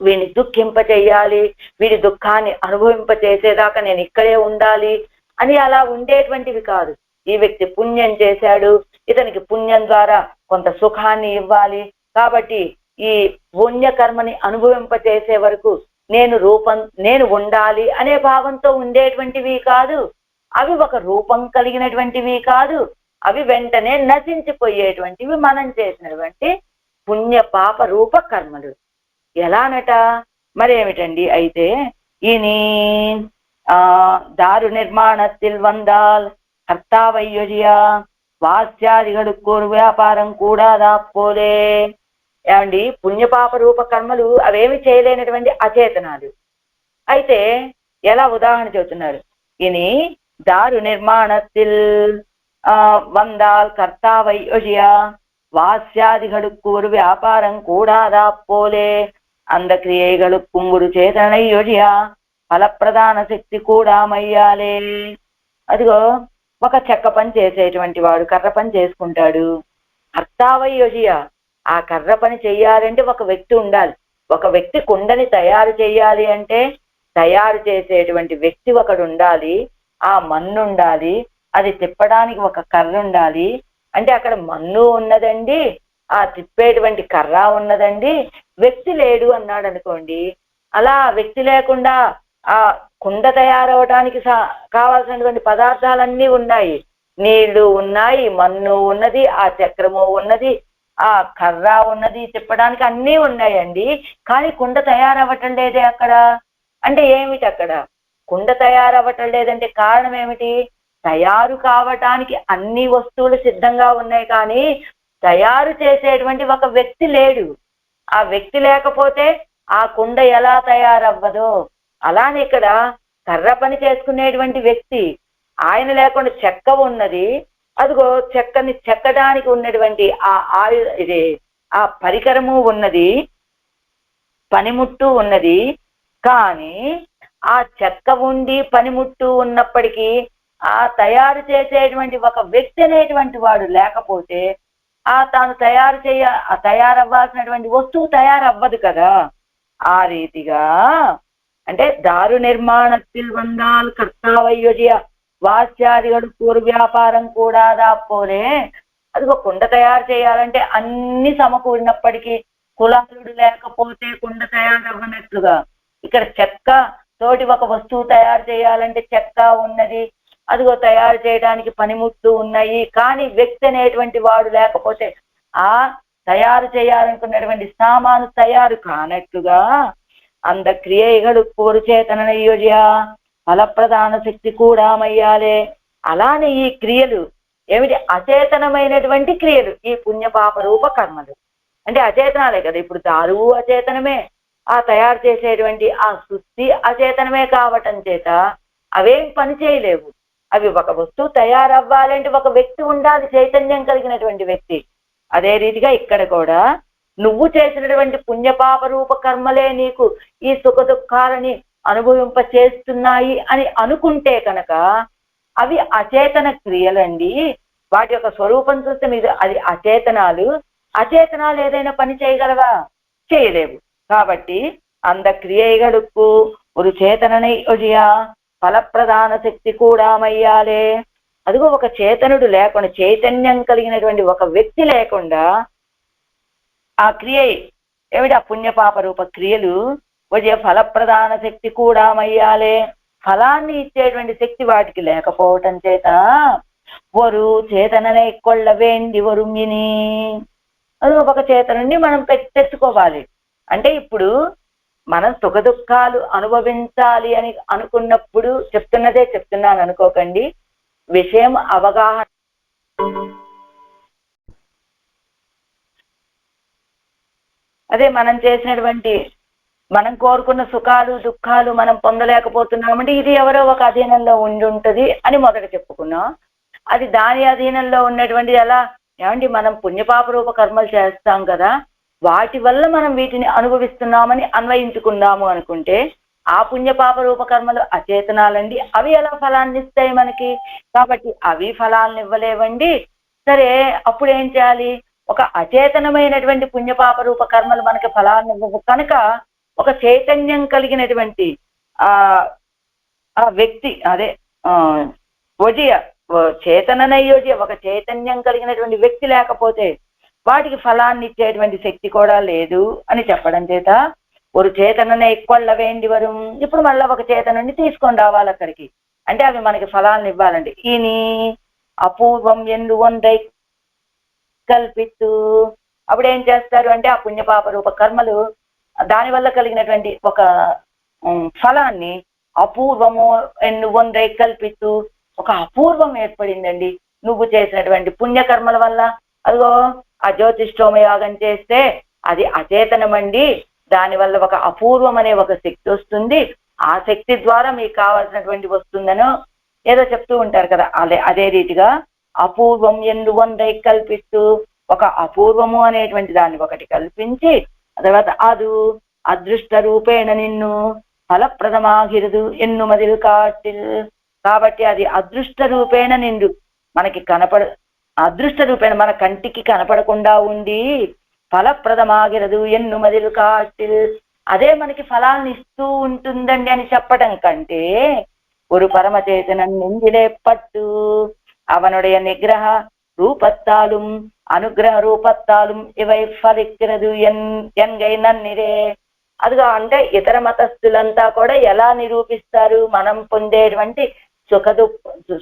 వీడిని దుఃఖింపచేయాలి, వీడి దుఃఖాన్ని అనుభవింపచేసేదాకా నేను ఇక్కడే ఉండాలి అని అలా ఉండేటువంటివి కాదు. ఈ వ్యక్తి పుణ్యం చేశాడు, ఇతనికి పుణ్యం ద్వారా కొంత సుఖాన్ని ఇవ్వాలి, కాబట్టి ఈ పుణ్యకర్మని అనుభవింపచేసే వరకు నేను ఉండాలి అనే భావంతో ఉండేటువంటివి కాదు. అవి ఒక రూపం కలిగినటువంటివి కాదు. అవి వెంటనే నశించిపోయేటువంటివి మనం చేసినటువంటి పుణ్య పాప రూప కర్మలు. ఎలానట మరేమిటండి అయితే ఇని దారు నిర్మాణத்தில் வந்தால் கர்த்தாவையொழியா వాస్యాదిగడుకు వ్యాపారం కూడాదా పోలే. ఏమండి పుణ్యపాప రూప కర్మలు అవేమి చేయలేనటువంటి అచేతనాలు. అయితే ఎలా ఉదాహరణ చెబుతున్నారు, ఇని దారు నిర్మాణத்தில் வந்தால் கர்த்தாவையொழியா வாஸ்யாதிகளுக்கு ஒரு வியாபாரம் கூடாதா போலே அந்த கிரியைகளுக்கும் ஒரு చేతనయ్యొழிయా ఫలప్రధాన శక్తి కూడా మయ్యాలే. అదిగో ఒక చెక్క పని చేసేటువంటి వాడు కర్ర పని చేసుకుంటాడు. కర్తావయ్యొழிయా, ఆ కర్ర పని చెయ్యాలంటే ఒక వ్యక్తి ఉండాలి. ఒక వ్యక్తి కుండని తయారు చేయాలి అంటే తయారు చేసేటువంటి వ్యక్తి ఒకడు ఉండాలి, ఆ మన్ను ఉండాలి, అది తిప్పడానికి ఒక కర్ర ఉండాలి. అంటే అక్కడ మన్ను ఉన్నదండి, ఆ తిప్పేటువంటి కర్ర ఉన్నదండి, వ్యక్తి లేడు అన్నాడు అనుకోండి. అలా వ్యక్తి లేకుండా ఆ కుండ తయారవడానికి కావాల్సినటువంటి పదార్థాలన్నీ ఉన్నాయి. నీళ్లు ఉన్నాయి, మన్ను ఉన్నది, ఆ చక్రము ఉన్నది, ఆ కర్ర ఉన్నది, తిప్పడానికి అన్నీ ఉన్నాయండి. కానీ కుండ తయారవ్వటం లేదే అక్కడ. అంటే ఏమిటి అక్కడ కుండ తయారవ్వటం లేదంటే కారణం ఏమిటి? తయారు కావటానికి అన్ని వస్తువులు సిద్ధంగా ఉన్నాయి, కానీ తయారు చేసేటువంటి ఒక వ్యక్తి లేడు. ఆ వ్యక్తి లేకపోతే ఆ కుండ ఎలా తయారవ్వదో అలానే ఇక్కడ కర్ర పని చేసుకునేటువంటి వ్యక్తి ఆయన లేకుండా చెక్క ఉన్నది. అదిగో చెక్కని చెక్కడానికి ఉన్నటువంటి ఆ పరికరము ఉన్నది, పనిముట్టు ఉన్నది. కానీ ఆ చెక్క ఉండి పనిముట్టు ఉన్నప్పటికీ ఆ తయారు చేసేటువంటి ఒక వ్యక్తి అనేటువంటి వాడు లేకపోతే తాను తయారవ్వాల్సినటువంటి వస్తువు తయారవ్వదు కదా. ఆ రీతిగా అంటే దారు నిర్మాణத்தில் வந்தால் కర్తావయ్యొழிయా వాస్యాదిగడుకు వ్యాపారం కూడా దాపోలే. అదిగో కుండ తయారు చేయాలంటే అన్ని సమకూడినప్పటికీ కులాలుడు లేకపోతే కుండ తయారవ్వనట్లుగా ఇక్కడ చెక్క తోటి ఒక వస్తువు తయారు చేయాలంటే చెక్క ఉన్నది, అదిగో తయారు చేయడానికి పనిముట్లు ఉన్నాయి. కానీ వ్యక్తి అనేటువంటి వాడు లేకపోతే ఆ తయారు చేయాలనుకున్నటువంటి సామాను తయారు కానట్లుగా అంద క్రియైகளுக்கு ஒரு చేతనయ్యొழிయా ఫలప్రధాన శక్తి కూడా మయ్యాలే. అలానే ఈ క్రియలు ఏమిటి? అచేతనమైనటువంటి క్రియలు, ఈ పుణ్యపాప రూప కర్మలు అంటే అచేతనాలే కదా. ఇప్పుడు దారువు అచేతనమే, ఆ తయారు చేసేటువంటి ఆ శుద్ధి అచేతనమే కావటం చేత అవేం పని చేయలేవు. అవి ఒక వస్తువు తయారవ్వాలంటే ఒక వ్యక్తి ఉండాలి, చైతన్యం కలిగినటువంటి వ్యక్తి. అదే రీతిగా ఇక్కడ కూడా నువ్వు చేసినటువంటి పుణ్యపాప రూప కర్మలే నీకు ఈ సుఖ దుఃఖాలని అనుభవింప చేస్తున్నాయి అని అనుకుంటే కనుక అవి అచేతన క్రియలండి. వాటి యొక్క స్వరూపం చూస్తే మీరు అది అచేతనాలు. అచేతనాలు ఏదైనా పని చేయగలవా? చేయలేవు. కాబట్టి అంద క్రియైகளுக்கு ஒரு చేతనయ్యొழிయా ఫలప్రధాన శక్తి కూడా మయ్యాలే. అదిగో ఒక చేతనుడు లేకుండా, చైతన్యం కలిగినటువంటి ఒక వ్యక్తి లేకుండా ఆ క్రియ ఏమిటి? ఆ పుణ్యపాప రూప క్రియలు వచ్చే ఫలప్రధాన శక్తి కూడా మయ్యాలే. ఫలాన్ని ఇచ్చేటువంటి శక్తి వాటికి లేకపోవటం చేత వరు చేతననే కొళ్ళ వేండి వరుమిని, అది ఒక చేతనుండి మనం తెచ్చుకోవాలి. అంటే ఇప్పుడు మనం సుఖ దుఃఖాలు అనుభవించాలి అని అనుకున్నప్పుడు చెప్తున్నాను అనుకోకండి, విషయం అవగాహన. అదే మనం చేసినటువంటి మనం కోరుకున్న సుఖాలు దుఃఖాలు మనం పొందలేకపోతున్నామంటే ఇది ఎవరో ఒక అధీనంలో ఉండి ఉంటుంది అని మొదట చెప్పుకున్నాం. అది దాని అధీనంలో ఉన్నటువంటిది ఎలా? ఏమండి మనం పుణ్యపాప రూప కర్మలు చేస్తాం కదా, వాటి వల్ల మనం వీటిని అనుభవిస్తున్నామని అన్వయించుకుందాము అనుకుంటే ఆ పుణ్యపాప రూప కర్మలు అచేతనాలండి, అవి ఎలా ఫలాన్ని ఇస్తాయి మనకి? కాబట్టి అవి ఫలాలను ఇవ్వలేవండి. సరే, అప్పుడు ఏం చేయాలి? ఒక అచేతనమైనటువంటి పుణ్యపాప రూప కర్మలు మనకి ఫలాన్ని ఇవ్వవు కనుక ఒక చైతన్యం కలిగినటువంటి ఆ ఆ వ్యక్తి, అదే ఆ వజియ, చేతననయోజ్య, ఒక చైతన్యం కలిగినటువంటి వ్యక్తి లేకపోతే వాటికి ఫలాన్ని ఇచ్చేటువంటి శక్తి కూడా లేదు అని చెప్పడం చేత ఒక చేతననే కొళ్ళ వేండి వరం. ఇప్పుడు మళ్ళీ ఒక చేతనుండి తీసుకొని రావాలి అక్కడికి, అంటే అవి మనకి ఫలాలను ఇవ్వాలండి. ఈని అపూర్వం ఎందు వందై కల్పిస్తూ అప్పుడు ఏం చేస్తారు అంటే ఆ పుణ్యపాప రూప కర్మలు దానివల్ల కలిగినటువంటి ఒక ఫలాన్ని అపూర్వము ఎన్ను వందై కల్పిస్తూ ఒక అపూర్వం ఏర్పడిందండి నువ్వు చేసినటువంటి పుణ్యకర్మల వల్ల. అదిగో ఆ జ్యోతిష్ఠోమ యాగం చేస్తే అది అచేతనమండి, దానివల్ల ఒక అపూర్వం అనే ఒక శక్తి వస్తుంది, ఆ శక్తి ద్వారా మీకు కావాల్సినటువంటి వస్తుందనో ఏదో చెప్తూ ఉంటారు కదా. అదే రీతిగా అపూర్వం ఎందు వందై కల్పిస్తూ ఒక అపూర్వము అనేటువంటి దాన్ని ఒకటి కల్పించి తర్వాత అదు అదృష్ట రూపేణ నిన్ను ఫలప్రదమాగిరదు ఎన్ను మదిలు కాటిల్. కాబట్టి అది అదృష్ట రూపేణ నిండు మనకి అదృష్ట రూపేణ మన కంటికి కనపడకుండా ఉండి ఫలప్రదమాగిరదు ఎన్ను మదిలు కాటిల్, అదే మనకి ఫలాన్ని ఇస్తూ ఉంటుందండి అని చెప్పడం కంటే ஒரு பரமச்சேதனன் நெஞ்சிலே பட்டு அவனுடைய நிகிரக ரூபத்தாலும் అనుగ్రహ రూపత్తాலும் ఇవై ఫలిక్கிறது ఎన్గై నన్నిరే. అదిగా అంటే ఇతర మతస్థులంతా కూడా ఎలా నిరూపిస్తారు? మనం పొందేటువంటి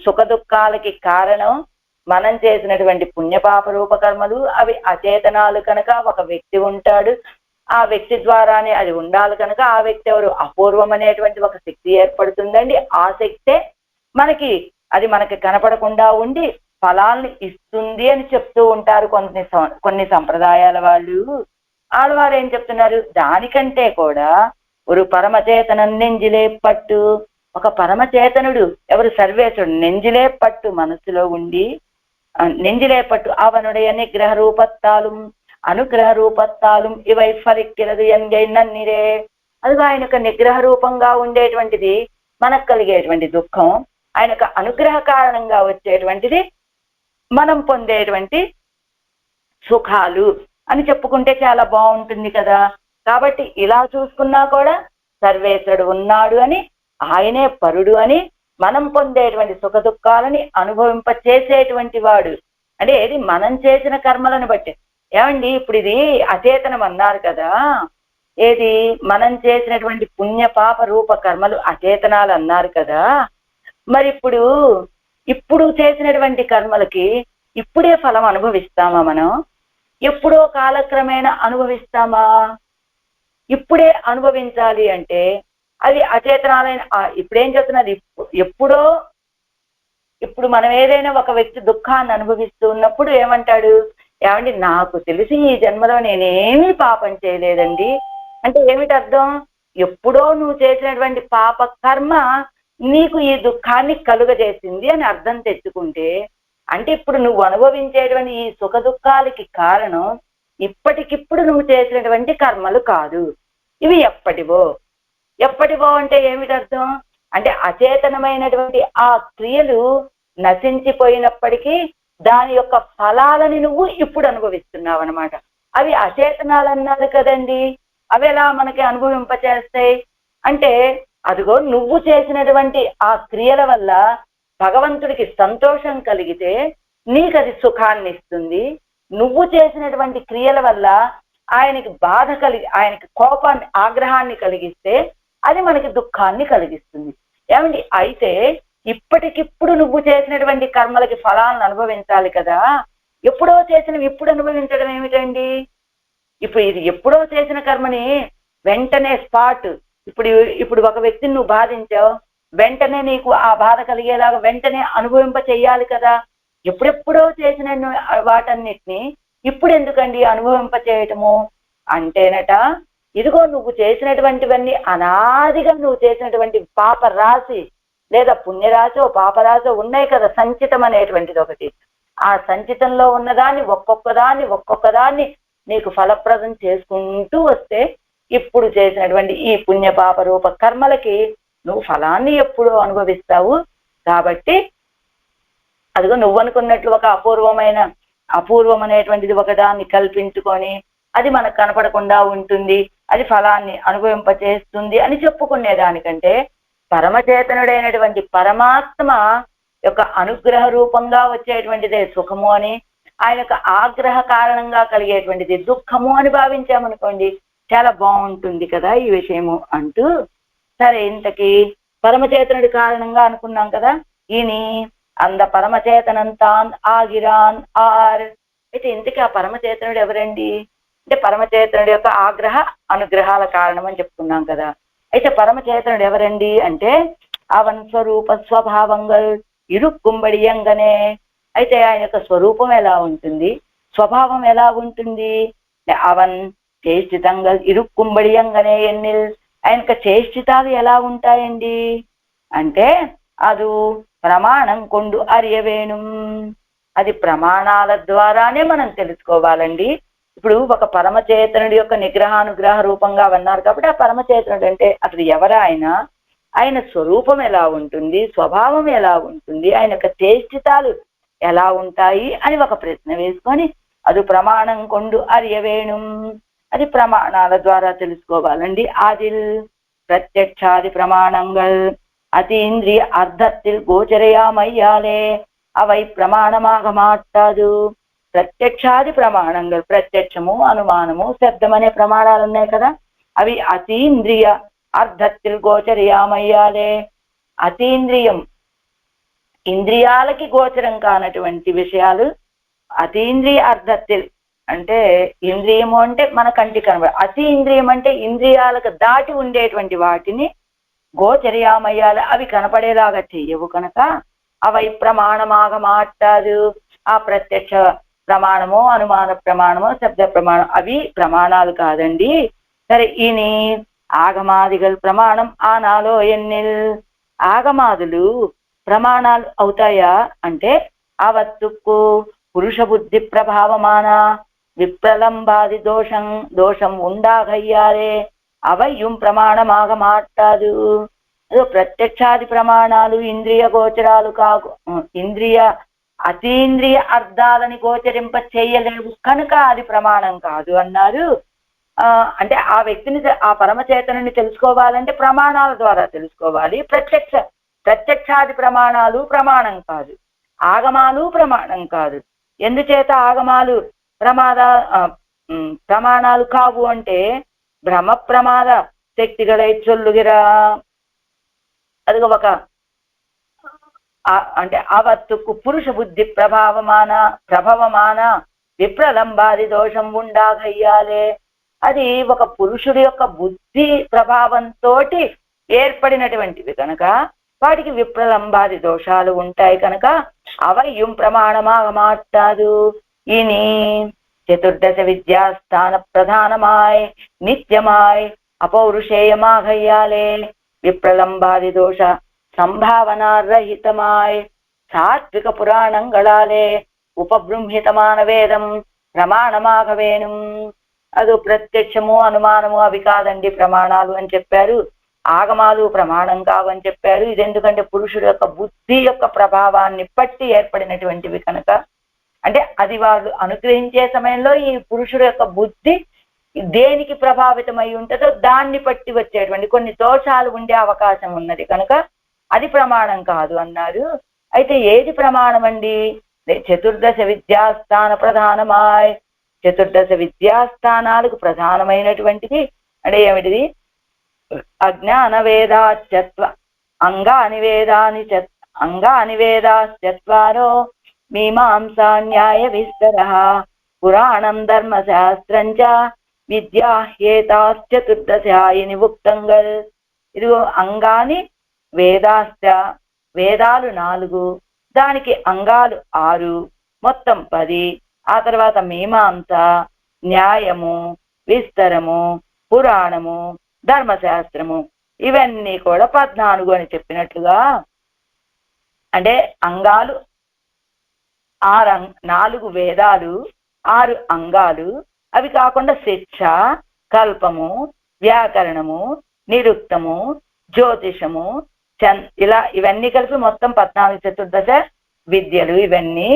సుఖ దుఃఖాలకి కారణం మనం చేసినటువంటి పుణ్యపాప రూపకర్మలు, అవి అచేతనాలు కనుక ఒక వ్యక్తి ఉంటాడు, ఆ వ్యక్తి ద్వారానే అది ఉండాలి కనుక ఆ వ్యక్తి ఎవరు? అపూర్వం అనేటువంటి ఒక శక్తి ఏర్పడుతుందండి. ఆ శక్తే అది మనకి కనపడకుండా ఉండి ఫలాల్ని ఇస్తుంది అని చెప్తూ ఉంటారు కొన్ని సంప్రదాయాల వాళ్ళు. ఆడవారు ఏం చెప్తున్నారు? దానికంటే కూడా ఒక పరమచేతనం నెంజిలే పట్టు, ఒక పరమచేతనుడు ఎవరు? సర్వేశ్వరుడు నెంజిలే పట్టు మనసులో ఉండి నెంజిలే పట్టు అవనుடைய నిగ్రహ రూపత్తాలు అనుగ్రహ రూపత్తాలు ఇవై ఫలిక్కిరదు ఎన్గై నన్నిరే. అది ఆయన యొక్క నిగ్రహ రూపంగా ఉండేటువంటిది మనకు కలిగేటువంటి దుఃఖం, ఆయన యొక్క అనుగ్రహ కారణంగా వచ్చేటువంటిది మనం పొందేటువంటి సుఖాలు అని చెప్పుకుంటే చాలా బాగుంటుంది కదా. కాబట్టి ఇలా చూసుకున్నా కూడా సర్వేశ్వరుడు ఉన్నాడు అని, ఆయనే పరుడు అని, మనం పొందేటువంటి సుఖ దుఃఖాలని అనుభవింప చేసేటువంటి వాడు అంటే ఏది? మనం చేసిన కర్మలను బట్టి. ఏమండి ఇప్పుడు ఇది అచేతనం అన్నారు కదా, ఏది? మనం చేసినటువంటి పుణ్య పాప రూప కర్మలు అచేతనాలు అన్నారు కదా. మరి ఇప్పుడు చేసినటువంటి కర్మలకి ఇప్పుడే ఫలం అనుభవిస్తామా మనం? ఎప్పుడో కాలక్రమేణా అనుభవిస్తామా? ఇప్పుడే అనుభవించాలి అంటే అది అచేతనాలైన ఇప్పుడేం చెప్తున్నది? ఇప్పుడు మనం ఏదైనా ఒక వ్యక్తి దుఃఖాన్ని అనుభవిస్తూ ఉన్నప్పుడు ఏమంటాడు? ఏమండి నాకు తెలిసి ఈ జన్మలో నేనేమీ పాపం చేయలేదండి అంటే ఏమిటి అర్థం? ఎప్పుడో నువ్వు చేసినటువంటి పాప కర్మ నీకు ఈ దుఃఖాన్ని కలుగజేసింది అని అర్థం తెచ్చుకుంటే, అంటే ఇప్పుడు నువ్వు అనుభవించేటువంటి ఈ సుఖ దుఃఖాలకి కారణం ఇప్పటికిప్పుడు నువ్వు చేసినటువంటి కర్మలు కాదు, ఇవి ఎప్పటివో అంటే ఏమిటి అర్థం? అంటే అచేతనమైనటువంటి ఆ క్రియలు నశించిపోయినప్పటికీ దాని యొక్క ఫలాలని నువ్వు ఇప్పుడు అనుభవిస్తున్నావు అనమాట. అవి అచేతనాలు అన్నారు కదండి, అవి ఎలా మనకి అనుభవింపచేస్తాయి అంటే అదిగో నువ్వు చేసినటువంటి ఆ క్రియల వల్ల భగవంతుడికి సంతోషం కలిగితే నీకు అది సుఖాన్ని ఇస్తుంది. నువ్వు చేసినటువంటి క్రియల వల్ల ఆయనకి బాధ ఆయనకి కోపాన్ని ఆగ్రహాన్ని కలిగిస్తే అది మనకి దుఃఖాన్ని కలిగిస్తుంది. ఏమండి అయితే ఇప్పటికిప్పుడు నువ్వు చేసినటువంటి కర్మలకి ఫలాలను అనుభవించాలి కదా, ఎప్పుడో చేసినవి ఇప్పుడు అనుభవించడం ఏమిటండి? ఇది ఎప్పుడో చేసిన కర్మని వెంటనే స్పాట్ ఇప్పుడు ఒక వ్యక్తిని నువ్వు బాధించావు, వెంటనే నీకు ఆ బాధ కలిగేలాగా వెంటనే అనుభవింప చెయ్యాలి కదా. ఎప్పుడెప్పుడో చేసిన వాటన్నిటిని ఇప్పుడు ఎందుకండి అనుభవింప చేయటము అంటేనట, ఇదిగో నువ్వు చేసినటువంటివన్నీ అనాదిగా నువ్వు చేసినటువంటి పాప రాశి లేదా పుణ్యరాశో పాపరాశో ఉన్నాయి కదా, సంచితం అనేటువంటిది ఒకటి. ఆ సంచితంలో ఉన్నదాన్ని ఒక్కొక్కదాన్ని నీకు ఫలప్రదం చేసుకుంటూ వస్తే ఇప్పుడు చేసినటువంటి ఈ పుణ్య పాప రూప కర్మలకి నువ్వు ఫలాన్ని ఎప్పుడు అనుభవిస్తావు. కాబట్టి అదిగో నువ్వు అనుకున్నట్లు ఒక అపూర్వం అనేటువంటిది ఒకదాన్ని కల్పించుకొని అది మనకు కనపడకుండా ఉంటుంది, అది ఫలాన్ని అనుభవింపచేస్తుంది అని చెప్పుకునే దానికంటే పరమచేతనుడైనటువంటి పరమాత్మ యొక్క అనుగ్రహ రూపంగా వచ్చేటువంటిదే సుఖము అని, ఆయన యొక్క ఆగ్రహ కారణంగా కలిగేటువంటిది దుఃఖము అని భావించామనుకోండి, చాలా బాగుంటుంది కదా ఈ విషయము అంటూ. సరే, ఇంతకీ పరమచేతనుడి కారణంగా అనుకున్నాం కదా. ఈయని అంద పరమచేతనంతాన్ ఆగిరాన్ ఆర్. అయితే ఇంతకీ ఆ పరమచేతనుడు ఎవరండి అంటే పరమచేతనుడి యొక్క ఆగ్రహ అనుగ్రహాల కారణం అని చెప్పుకున్నాం కదా. అయితే పరమచేతనుడు ఎవరండి అంటే అవన్ స్వరూప స్వభావంగల్ ఇరుక్కుంబడియంగనే. అయితే ఆయన యొక్క స్వరూపం ఎలా ఉంటుంది, స్వభావం ఎలా ఉంటుంది? అవన్ చేష్టితంగల్ ఇరుక్కుంబడియంగనే ఎన్నిల్. ఆయన యొక్క చేష్టితాలు ఎలా ఉంటాయండి అంటే అది ప్రమాణం కొండు అరియవేణుం. అది ప్రమాణాల ద్వారానే మనం తెలుసుకోవాలండి. ఇప్పుడు ఒక పరమచేతనుడి యొక్క నిగ్రహానుగ్రహ రూపంగా అన్నారు కాబట్టి ఆ పరమచేతనుడు అంటే అసలు ఎవరా ఆయన స్వరూపం ఎలా ఉంటుంది, స్వభావం ఎలా ఉంటుంది, ఆయన యొక్క చేష్టితాలు ఎలా ఉంటాయి అని ఒక ప్రశ్న వేసుకొని అది ప్రమాణం కొండు అరియవేణుం, అది ప్రమాణాల ద్వారా తెలుసుకోవాలండి. ఆదిల్ ప్రత్యక్షాది ప్రమాణంగల్ అతీంద్రియ అర్థத்தில் గోచరయామయ్యాలే అவை ప్రమాణமாக మాట్లాడు. ప్రత్యక్షాది ప్రమాణంగా ప్రత్యక్షము, అనుమానము, శబ్దం అనే ప్రమాణాలు ఉన్నాయి కదా, అవి అతీంద్రియ అర్థத்தில் గోచరయామయ్యాలే. అతీంద్రియం, ఇంద్రియాలకి గోచరం కానటువంటి విషయాలు అతీంద్రియ అర్థத்தில் అంటే ఇంద్రియము అంటే మన కంటికి కనబడ, అతి ఇంద్రియం అంటే ఇంద్రియాలకు దాటి ఉండేటువంటి వాటిని గోచర్యామయ్యాలి, అవి కనపడేలాగా చెయ్యవు కనుక అవి ప్రమాణమాగ మాట్లాడు. ఆ ప్రత్యక్ష ప్రమాణము, అనుమాన ప్రమాణము, శబ్ద ప్రమాణం అవి ప్రమాణాలు కాదండి. సరే, ఈయన ఆగమాదిగల్ ప్రమాణం ఆనాలో ఎన్నిల్. ఆగమాదులు ప్రమాణాలు అవుతాయా అంటే అవత్తుకు పురుష బుద్ధి ప్రభావమాన విప్రలంబాది దోషం ఉండాగయ్యారే అవయ్యం ప్రమాణమాగ మాట్లాడు. ప్రత్యక్షాది ప్రమాణాలు ఇంద్రియ గోచరాలు కాకు, అతీంద్రియ అర్థాలని గోచరింప చేయలేవు కనుక అది ప్రమాణం కాదు అన్నారు. అంటే ఆ వ్యక్తిని, ఆ పరమచేతనుని తెలుసుకోవాలంటే ప్రమాణాల ద్వారా తెలుసుకోవాలి. ప్రత్యక్షాది ప్రమాణాలు ప్రమాణం కాదు, ఆగమాలు ప్రమాణం కాదు. ఎందుచేత ఆగమాలు ప్రమాణాలు కావు అంటే భ్రమ ప్రమాద శక్తిగలై చొల్లుగిరా. అది ఒక అంటే అవత్తుకు పురుష బుద్ధి ప్రభావమాన విప్రలంబాది దోషం ఉండాగయ్యాలే. అది ఒక పురుషుడి యొక్క బుద్ధి ప్రభావంతో ఏర్పడినటువంటివి కనుక వాటికి విప్రలంబాది దోషాలు ఉంటాయి కనుక అవయ్యం ప్రమాణమాగ మాట్లాడు. ఇని చతుర్దశ విద్యాస్థాన ప్రధానమాయ్ నిత్యమాయ్ అపౌరుషేయమాగయ్యాలే విప్రలంబాది దోష సంభావనారహితమాయ్ సాత్విక పురాణంగళాలే ఉపబృంహితమాన వేదం ప్రమాణమాగవేణుం. అది ప్రత్యక్షము, అనుమానము అవి కాదండి ప్రమాణాలు అని చెప్పారు. ఆగమాలు ప్రమాణం కావని చెప్పారు. ఇది ఎందుకంటే పురుషుడు యొక్క బుద్ధి యొక్క ప్రభావాన్ని బట్టి ఏర్పడినటువంటివి కనుక, అంటే అది వాళ్ళు అనుగ్రహించే సమయంలో ఈ పురుషుడు యొక్క బుద్ధి దేనికి ప్రభావితమై ఉంటుందో దాన్ని బట్టి వచ్చేటువంటి కొన్ని దోషాలు ఉండే అవకాశం ఉన్నది కనుక అది ప్రమాణం కాదు అన్నారు. అయితే ఏది ప్రమాణం అండి? చతుర్దశ విద్యాస్థాన ప్రధానమాయ్, చతుర్దశ విద్యాస్థానాలకు ప్రధానమైనటువంటిది అంటే ఏమిటిది? అజ్ఞాన వేదాచత్వ అంగాని వేదాశ్చత్వారో మీమాంసా న్యాయ విస్తర పురాణం ధర్మశాస్త్రం చ విద్యా హేతాశ్చతుర్దశాయని ఉక్తంగల్. ఇదిగో అంగాని వేదాశ్చ, వేదాలు 4, దానికి అంగాలు 6, మొత్తం 10. ఆ తర్వాత మీమాంస, న్యాయము, విస్తరము, పురాణము, ధర్మశాస్త్రము, ఇవన్నీ కూడా 14 అని చెప్పినట్లుగా అంటే అంగాలు 4 వేదాలు, 6 అంగాలు, అవి కాకుండా శిక్ష, కల్పము, వ్యాకరణము, నిరుక్తము, జ్యోతిషము, ఇలా ఇవన్నీ కలిపి మొత్తం 14 చతుర్దశ విద్యలు. ఇవన్నీ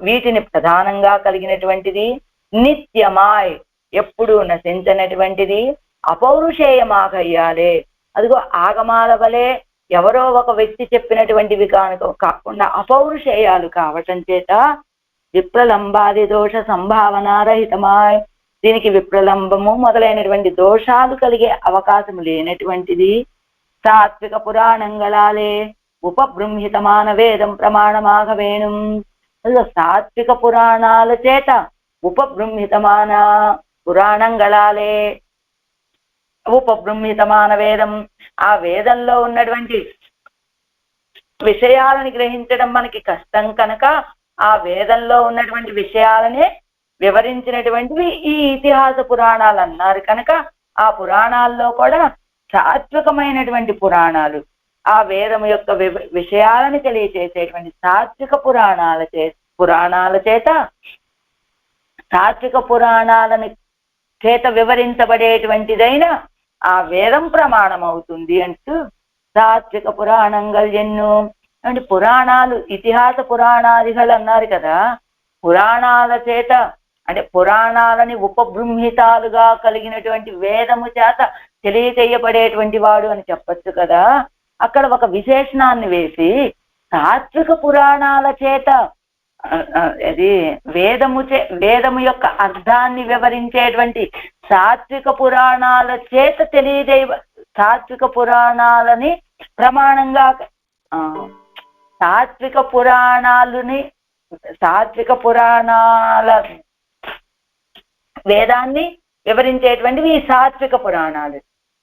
వీటిని ప్రధానంగా కలిగినటువంటిది, నిత్యమాయ్ ఎప్పుడూ నశించనటువంటిది, అపౌరుషేయమాగయ్యాలే. అదిగో ఆగమాల వలె ఎవరో ఒక వ్యక్తి చెప్పినటువంటివి కాకుండా అపౌరుషేయాలు కావటం చేత విప్రలంబాది దోష సంభావనారహితమాయ్, దీనికి విప్రలంబము మొదలైనటువంటి దోషాలు కలిగే అవకాశం లేనటువంటిది. సాత్విక పురాణంగళాలే ఉపబృంహితమాన వేదం ప్రమాణమాగ వేణుం. సాత్విక పురాణాల చేత ఉపబృంహితమాన పురాణంగళాలే, ఉపబృంహితమాన వేదం, ఆ వేదంలో ఉన్నటువంటి విషయాలని గ్రహించడం మనకి కష్టం కనుక ఆ వేదంలో ఉన్నటువంటి విషయాలనే వివరించినటువంటివి ఈ ఇతిహాస పురాణాలు అన్నారు కనుక ఆ పురాణాల్లో కూడా సాత్వికమైనటువంటి పురాణాలు, ఆ వేదం యొక్క విషయాలని తెలియచేసేటువంటి సాత్విక పురాణాల చేత సాత్విక పురాణాలని చేత వివరించబడేటువంటిదైన ఆ వేదం ప్రమాణం అవుతుంది అంటూ సాత్విక పురాణంగల్ ఎన్నో అంటే పురాణాలు, ఇతిహాస పురాణాదిகள் అన్నారు కదా. పురాణాల చేత అంటే పురాణాలని ఉపబృంహితాలుగా కలిగినటువంటి వేదము చేత తెలియచేయబడేటువంటి వాడు అని చెప్పచ్చు కదా. అక్కడ ఒక విశేషణాన్ని వేసి సాత్విక పురాణాల చేత అది వేదము యొక్క అర్థాన్ని వివరించేటువంటి సాత్విక పురాణాల చేత సాత్విక పురాణాలని ప్రమాణంగా సాత్విక పురాణాల వేదాన్ని వివరించేటువంటివి ఈ సాత్విక పురాణాలు.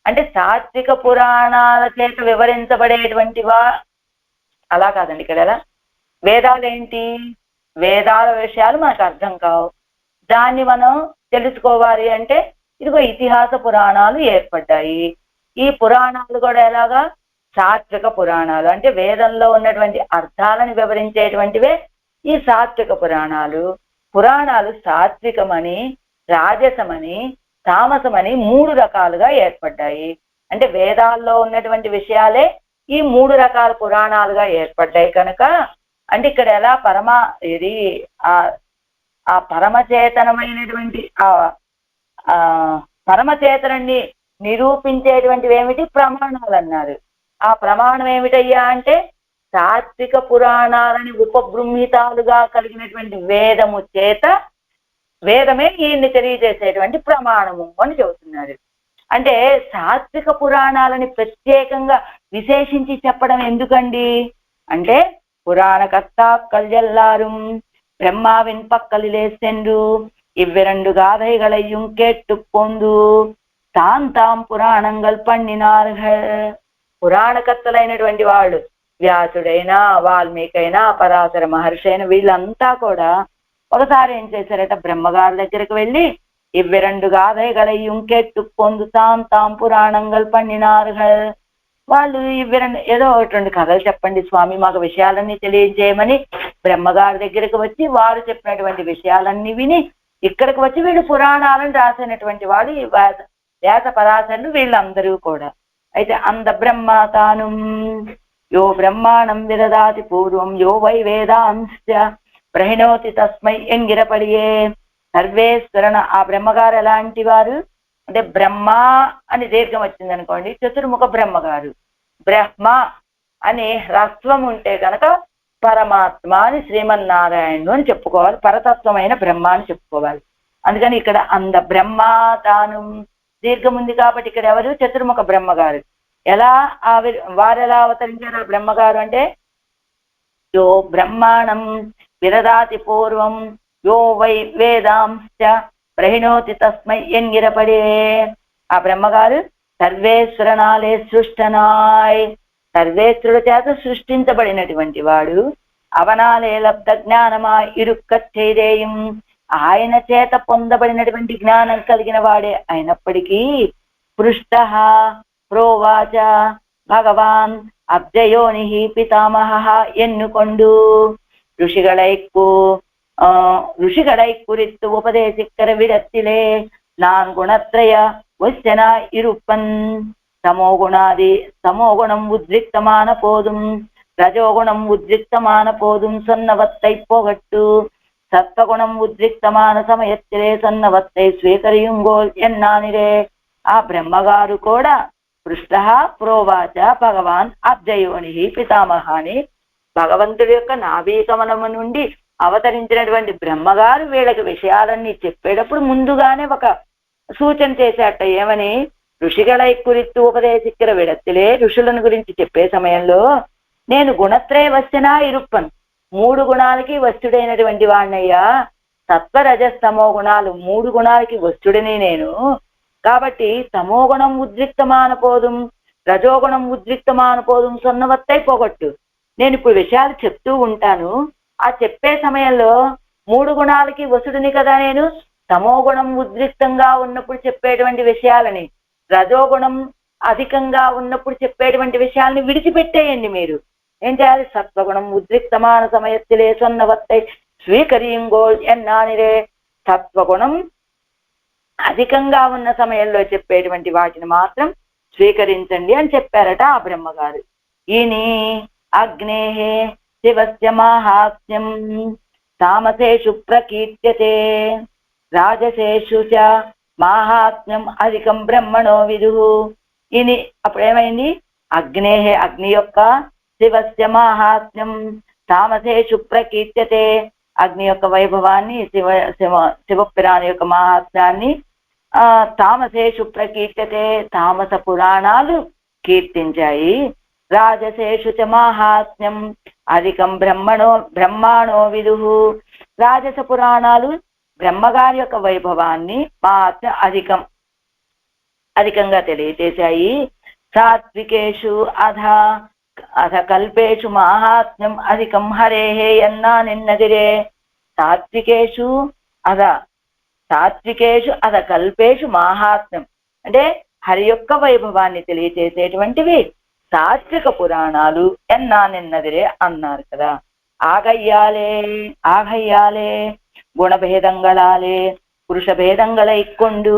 అంటే సాత్విక పురాణాల చేత వివరించబడేటువంటివా అలా కాదండి. ఇక్కడ ఎలా వేదాలేంటి, వేదాల విషయాలు మనకు అర్థం కావు. దాన్ని మనం తెలుసుకోవాలి అంటే ఇదిగో ఇతిహాస పురాణాలు ఏర్పడ్డాయి. ఈ పురాణాలు కూడా ఎలాగా సాత్విక పురాణాలు అంటే వేదంలో ఉన్నటువంటి అర్థాలను వివరించేటువంటివే ఈ సాత్విక పురాణాలు. పురాణాలు సాత్వికమని, రాజసమని, తామసమని 3 రకాలుగా ఏర్పడ్డాయి. అంటే వేదాల్లో ఉన్నటువంటి విషయాలే ఈ 3 రకాల పురాణాలుగా ఏర్పడ్డాయి కనుక అంటే ఇక్కడ ఎలా ఇది ఆ పరమచేతనమైనటువంటి ఆ పరమచేతనాన్ని నిరూపించేటువంటివి ఏమిటి ప్రమాణాలు అన్నారు. ఆ ప్రమాణం ఏమిటయ్యా అంటే సాత్విక పురాణాలని ఉపబృంహితాలుగా కలిగినటువంటి వేదము చేత వేదమే ఈయన్ని తెలియజేసేటువంటి ప్రమాణము అని చెబుతున్నారు. అంటే సాత్విక పురాణాలని ప్రత్యేకంగా విశేషించి చెప్పడం ఎందుకండి అంటే పురాణకర్త కల్యల్లాரும் பிரம்மாவின் பக்கலிலே சென்று இவ்விரண்டு காதைகளையும் கேட்டு போந்து தாம் పురాణంగల్ పండినాர்கள். పురాణకర్తలైనటువంటి వాళ్ళు వ్యాసుడైనా, వాల్మీకైనా, పరాశర మహర్షి అయినా వీళ్ళంతా కూడా ఒకసారి ఏం చేశారట, బ్రహ్మగారి దగ్గరకు వెళ్ళి ఇవ్విరెండు గాథైగளையும் கேட்டு పొందు తాం పురాణంగల్ పండినాர்கள். వాళ్ళు ఏదో 2 కథలు చెప్పండి స్వామి మాకు విషయాలన్నీ తెలియజేయమని బ్రహ్మగారి దగ్గరకు వచ్చి వారు చెప్పినటువంటి విషయాలన్నీ విని ఇక్కడికి వచ్చి వీళ్ళు పురాణాలను రాసినటువంటి వాడు వ్యాస పరాశరులు వీళ్ళందరూ కూడా. అయితే అంద బ్రహ్మ తాను యో బ్రహ్మాణం విదదాతి పూర్వం యో వై వేదాంశ ప్రహిణోతి తస్మై ఎంగిరపడియే సర్వేశ్వరణ. ఆ బ్రహ్మగారు ఎలాంటి వారు అంటే బ్రహ్మ అని దీర్ఘం వచ్చింది అనుకోండి, చతుర్ముఖ బ్రహ్మగారు. బ్రహ్మ అని హ్రస్వం ఉంటే కనుక పరమాత్మ అని శ్రీమన్నారాయణుడు అని చెప్పుకోవాలి, పరతత్వమైన బ్రహ్మ అని చెప్పుకోవాలి. అందుకని ఇక్కడ అంద బ్రహ్మ తాను దీర్ఘం ఉంది కాబట్టి ఇక్కడ ఎవరు చతుర్ముఖ బ్రహ్మగారు. వారు ఎలా అవతరించారు ఆ బ్రహ్మగారు అంటే యో బ్రహ్మాణం విదదాతి పూర్వం యో వై వేదాంశ ప్రహిణోతి తస్మై ఎంగిరపడే. ఆ బ్రహ్మగారు సర్వేశ్వరనాలే సృష్టనాయ్, సర్వేశ్వరుడు చేత సృష్టించబడినటువంటి వాడు. అవనాలే లబ్ధ జ్ఞానమా ఇరుక్కచ్చేదేయం, ఆయన చేత పొందబడినటువంటి జ్ఞానం కలిగిన వాడే అయినప్పటికీ పృష్ట ప్రోవాచ భగవాన్ అబ్జయోని పితామహ ఎన్నుకొండు ಋಷಿಗಳೈ ಕುರಿತು ಉಪದೇಶಿಕ್ಕರ ವಿಡತ್ತಿಲೆ ನಾನ್ ಗುಣತ್ರಯ వశ్యన ఇరుప్పన్ தமோகுணம் உத்ரிக்தமான போதும் ரஜோகுணம் உத்ரிக்தமான போதும் சொன்னவத்தை போகட்டு சத்வகுணம் உத்ரிక్తமான సమయத்திலே సన్నవత్తై స్వీకరియుంగోల్ ఎన్నానిరే. ఆ బ్రహ్మగారు కూడా పృష్ట ప్రోవాచ భగవాన్ అబ్జయోని పితామహాని భగవంతుడి యొక్క నాభీకమలము నుండి అవతరించినటువంటి బ్రహ్మగారు వీళ్ళకి విషయాలన్నీ చెప్పేటప్పుడు ముందుగానే ఒక సూచన చేశాట. ఏమని? ఋషిகளை குறித்து ఉపదేశిக்கிற విడத்திலே ఋషులను గురించి చెప్పే సమయంలో నేను గుణత్రయ వశ్యనా ఇరుప్పన్, 3 గుణాలకి వస్తుడైనటువంటి వాణ్ణయ్యా. సత్వరజస్తమో గుణాలు 3 గుణాలకి వస్తుడిని నేను. కాబట్టి తమోగుణం ఉద్రిక్తమాన పోదుం రజోగుణం ఉద్రిక్తమాన పోదుం సొన్నవత్తై పోగొట్టు. నేను ఇప్పుడు విషయాలు చెప్తూ ఉంటాను. ఆ చెప్పే సమయంలో 3 గుణాలకి వసుడిని కదా నేను. తమోగుణం ఉద్రిక్తంగా ఉన్నప్పుడు చెప్పేటువంటి విషయాలని, రజోగుణం అధికంగా ఉన్నప్పుడు చెప్పేటువంటి విషయాలని విడిచిపెట్టేయండి. మీరు ఏం చేయాలి? సత్వగుణం ఉద్రిక్తమాన సమయத்திலே சொன்னவத்தை స్వీకరింగోల్ ఎన్నానిరే. సత్వగుణం అధికంగా ఉన్న సమయంలో చెప్పేటువంటి వాటిని మాత్రం స్వీకరించండి అని చెప్పారట ఆ బ్రహ్మగారు. ఈని అగ్నేహే శివస్య మాహాత్మ్యం తామసేషు ప్రకీర్త్యతే రాజసేషు చ మాహాత్మ్యం అధికం బ్రహ్మణో విదుః. ఇని అప్పుడు ఏమైంది? అగ్నేహే అగ్ని యొక్క, శివస్య మాహాత్మ్యం తామసేషు ప్రకీర్త్యతే అగ్ని యొక్క వైభవాన్ని, శివపురాణ యొక్క మహాత్మ్యాన్ని తామసేషు ప్రకీర్త్యతే తామస పురాణాలు కీర్తించాయి. రాజసేషు చ మాహాత్మ్యం అధికం బ్రహ్మాణో విదుః. రాజస పురాణాలు బ్రహ్మగారి యొక్క వైభవాన్ని మాత్రం అధికంగా తెలియచేశాయి. సాత్వికేషు అధ కల్పేషు మాహాత్మ్యం అధికం హరేహే ఎన్నా నిన్నదిరే. సాత్వికేషు అధ కల్పేషు మాహాత్మ్యం అంటే హరి యొక్క వైభవాన్ని తెలియచేసేటువంటివి సాత్విక పురాణాలు ఎన్నా నిన్నదిరే అన్నారు కదా. ஆகையாலே குணபேதங்களாலே புருஷ பேதங்களை கொண்டு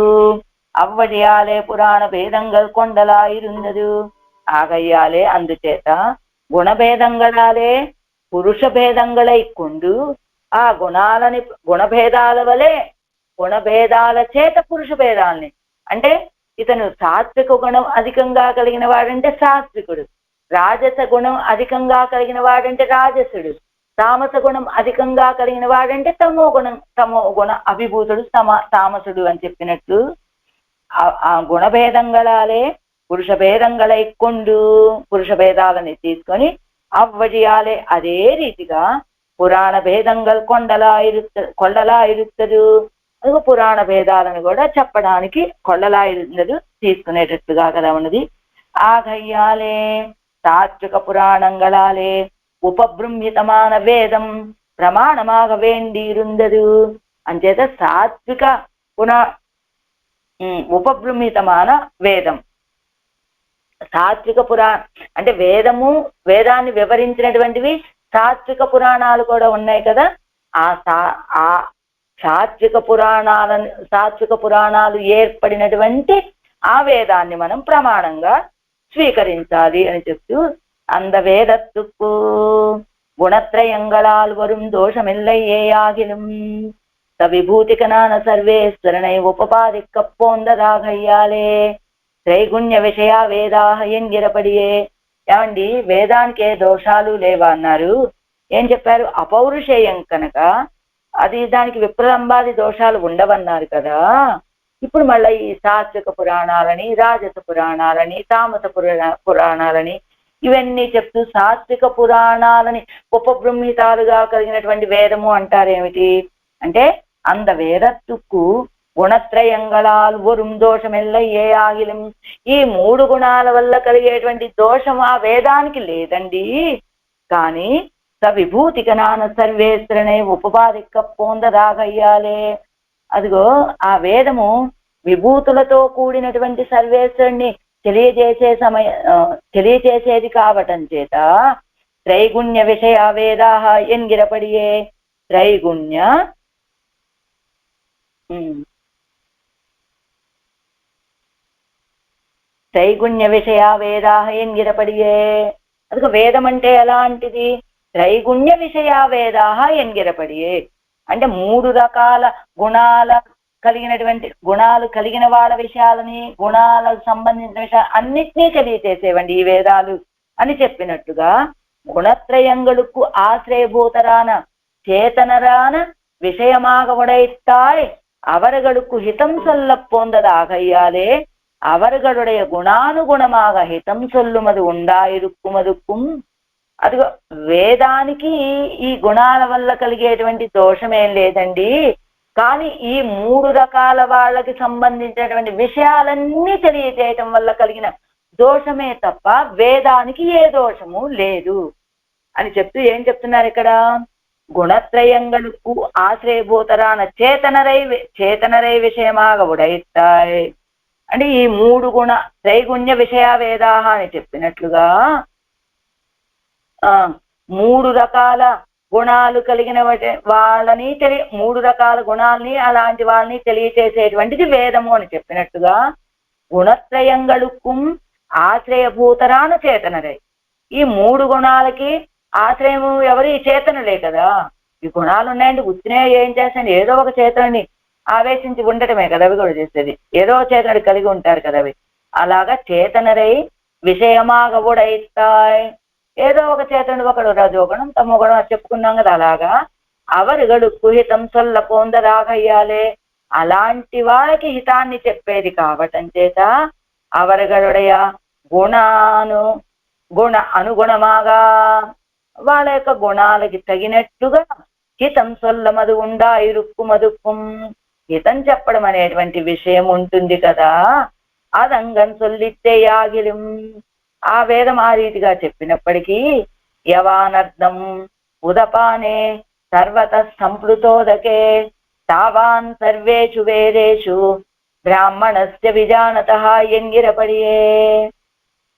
அவ்வழியாலே புராண பேதங்கள் கொண்டலாயிருந்தது. ఆగయ్యాలే అందుచేత గుణభేదంగళాలే పురుష భేదంగళై కొండు ఆ గుణభేదాల వలె గుణభేదాల చేత పురుష భేదాలని, అంటే ఇతను సాత్విక గుణం అధికంగా కలిగిన వాడంటే సాత్వికుడు, రాజస గుణం అధికంగా కలిగిన వాడంటే రాజసుడు, తామస గుణం అధికంగా కలిగిన వాడంటే తమో గుణ అభిభూతుడు తామసుడు అని చెప్పినట్లు ఆ గుణభేదంగళాలే పురుష భేదంగళై కొండు పురుష భేదాలని తీసుకొని అవ్వడియాలే అదే రీతిగా పురాణ భేదంగల్ కొల్లలా ఇరుత్తదు. అది పురాణ భేదాలను కూడా చెప్పడానికి కొల్లలా ఇరుందదు తీసుకునేటట్టుగా కదా ఉన్నది. ఆగయ్యాలే తాత్విక పురాణంగళాలే ఉపబృంహితమాన వేదం ప్రమాణమాగ వేండిరుందదు. అంచేత సాత్విక ఉపబృంహితమాన వేదం, సాత్విక అంటే వేదాన్ని వివరించినటువంటివి సాత్విక పురాణాలు కూడా ఉన్నాయి కదా. ఆ సాత్విక పురాణాలు ఏర్పడినటువంటి ఆ వేదాన్ని మనం ప్రమాణంగా స్వీకరించాలి అని చెప్తూ அந்த வேதத்துக்கு குணத்ரயங்களால் வரும் தோஷமில்லையேயாகிலும் சவிபூதிகனான சர்வேஸ்வரனை உபபாதிக்க போந்ததாகையாலே త్రైగుణ్య విషయ వేదాహ ఎన్గిరపడియే. ఏమండి, వేదానికే దోషాలు లేవా అన్నారు. ఏం చెప్పారు? అపౌరుషేయం కనుక అది దానికి విప్రలంబాది దోషాలు ఉండవన్నారు కదా. ఇప్పుడు మళ్ళీ ఈ సాత్విక పురాణాలని రాజస పురాణాలని తామస పురాణాలని ఇవన్నీ చెప్తూ సాత్విక పురాణాలని ఉపబృంహితాలుగా కలిగినటువంటి వేదము అంటారేమిటి అంటే అంద వేదత్తుకు గుణత్రయంగళాలు వరుం దోషమెల్లయ్యే ఆగిలం. ఈ 3 గుణాల వల్ల కలిగేటువంటి దోషం ఆ వేదానికి లేదండి. కానీ సవిభూతికనాన సర్వేశ్వరనే ఉపపాదిక పొందదాగయ్యాలే. అదిగో ఆ వేదము విభూతులతో కూడినటువంటి సర్వేశ్వరుణ్ణి తెలియజేసేది కావటం చేత త్రైగుణ్య విషయ వేదాహ ఎన్గిరపడియే. త్రైగుణ్య విషయ వేదా ఎన్గిరపడియే. అందుకు వేదం అంటే ఎలాంటిది? త్రైగుణ్య విషయ వేదా ఎన్గిరపడియే అంటే 3 రకాల గుణాలు కలిగిన వాళ్ళ విషయాలని, గుణాలకు సంబంధించిన విషయాలు అన్నిటినీ తెలియచేసేవండి ఈ వేదాలు అని చెప్పినట్టుగా, గుణత్రయంగులకు ఆశ్రయభూతరాన చేతనరాన விஷயமாக உடைத்தாய் அவர்களுக்கு ஹிதம் சொல்ல போந்ததாகையாலே அவர்களுடைய గుణానుగుణமாக హితం సొల్లుమది ఉండాయిరుక్కుమదుక్కుం. అదిగో వేదానికి ఈ గుణాల వల్ల కలిగేటువంటి దోషమేం లేదండి, కానీ ఈ 3 రకాల వాళ్ళకి సంబంధించినటువంటి విషయాలన్నీ తెలియజేయటం వల్ల కలిగిన దోషమే తప్ప వేదానికి ఏ దోషము లేదు అని చెప్తూ ఏం చెప్తున్నారు ఇక్కడ? గుణత్రయంగలకు ఆశ్రయభూతరాన చేతనరై విషయమాగా ఉడైతాయి అంటే ఈ 3 త్రైగుణ్య విషయ వేదాహ అని చెప్పినట్లుగా 3 రకాల గుణాలు కలిగిన వాళ్ళని 3 రకాల గుణాలని అలాంటి వాళ్ళని తెలియచేసేటువంటిది వేదము అని చెప్పినట్టుగా, గుణత్రయంగళుకు ఆశ్రయభూతరాన చేతనరై ఈ 3 గుణాలకి ఆశ్రయము ఎవరు? ఈ చేతనులే కదా. ఈ గుణాలు ఉన్నాయండి, ఉత్తినే ఏం చేస్తాండి, ఏదో ఒక చేతనుని ఆవేశించి ఉండటమే కదా అవి కూడా చేసేది, ఏదో చేతనుడు కలిగి ఉంటారు కదా అవి. అలాగా చేతనరై విషయమాగా ఉడైతాయి ఏదో ఒక చేతనుడు, ఒకడు రజోగుణం తమోగుణం అని చెప్పుకున్నాం కదా. అలాగా అవరుగడుకు హితం సొల్ల పొందరాగయ్యాలే అలాంటి వాళ్ళకి హితాన్ని చెప్పేది కావటం చేత అవరుగడుడయ అనుగుణమాగా వాళ్ళ యొక్క గుణాలకి తగినట్టుగా హితం సొల్లమదు ఉండా ఇరుక్కుమదుక్కుం హితం చెప్పడం అనేటువంటి విషయం ఉంటుంది కదా. అదంగం సొల్లితే యాగిలిం ఆ వేదం ఆ రీతిగా చెప్పినప్పటికీ యవానర్థం ఉదపానే సర్వత సంప్లుతోదకే తావాన్ సర్వేషు వేదేషు బ్రాహ్మణస్య విజానతః ఎంగిరపడియే.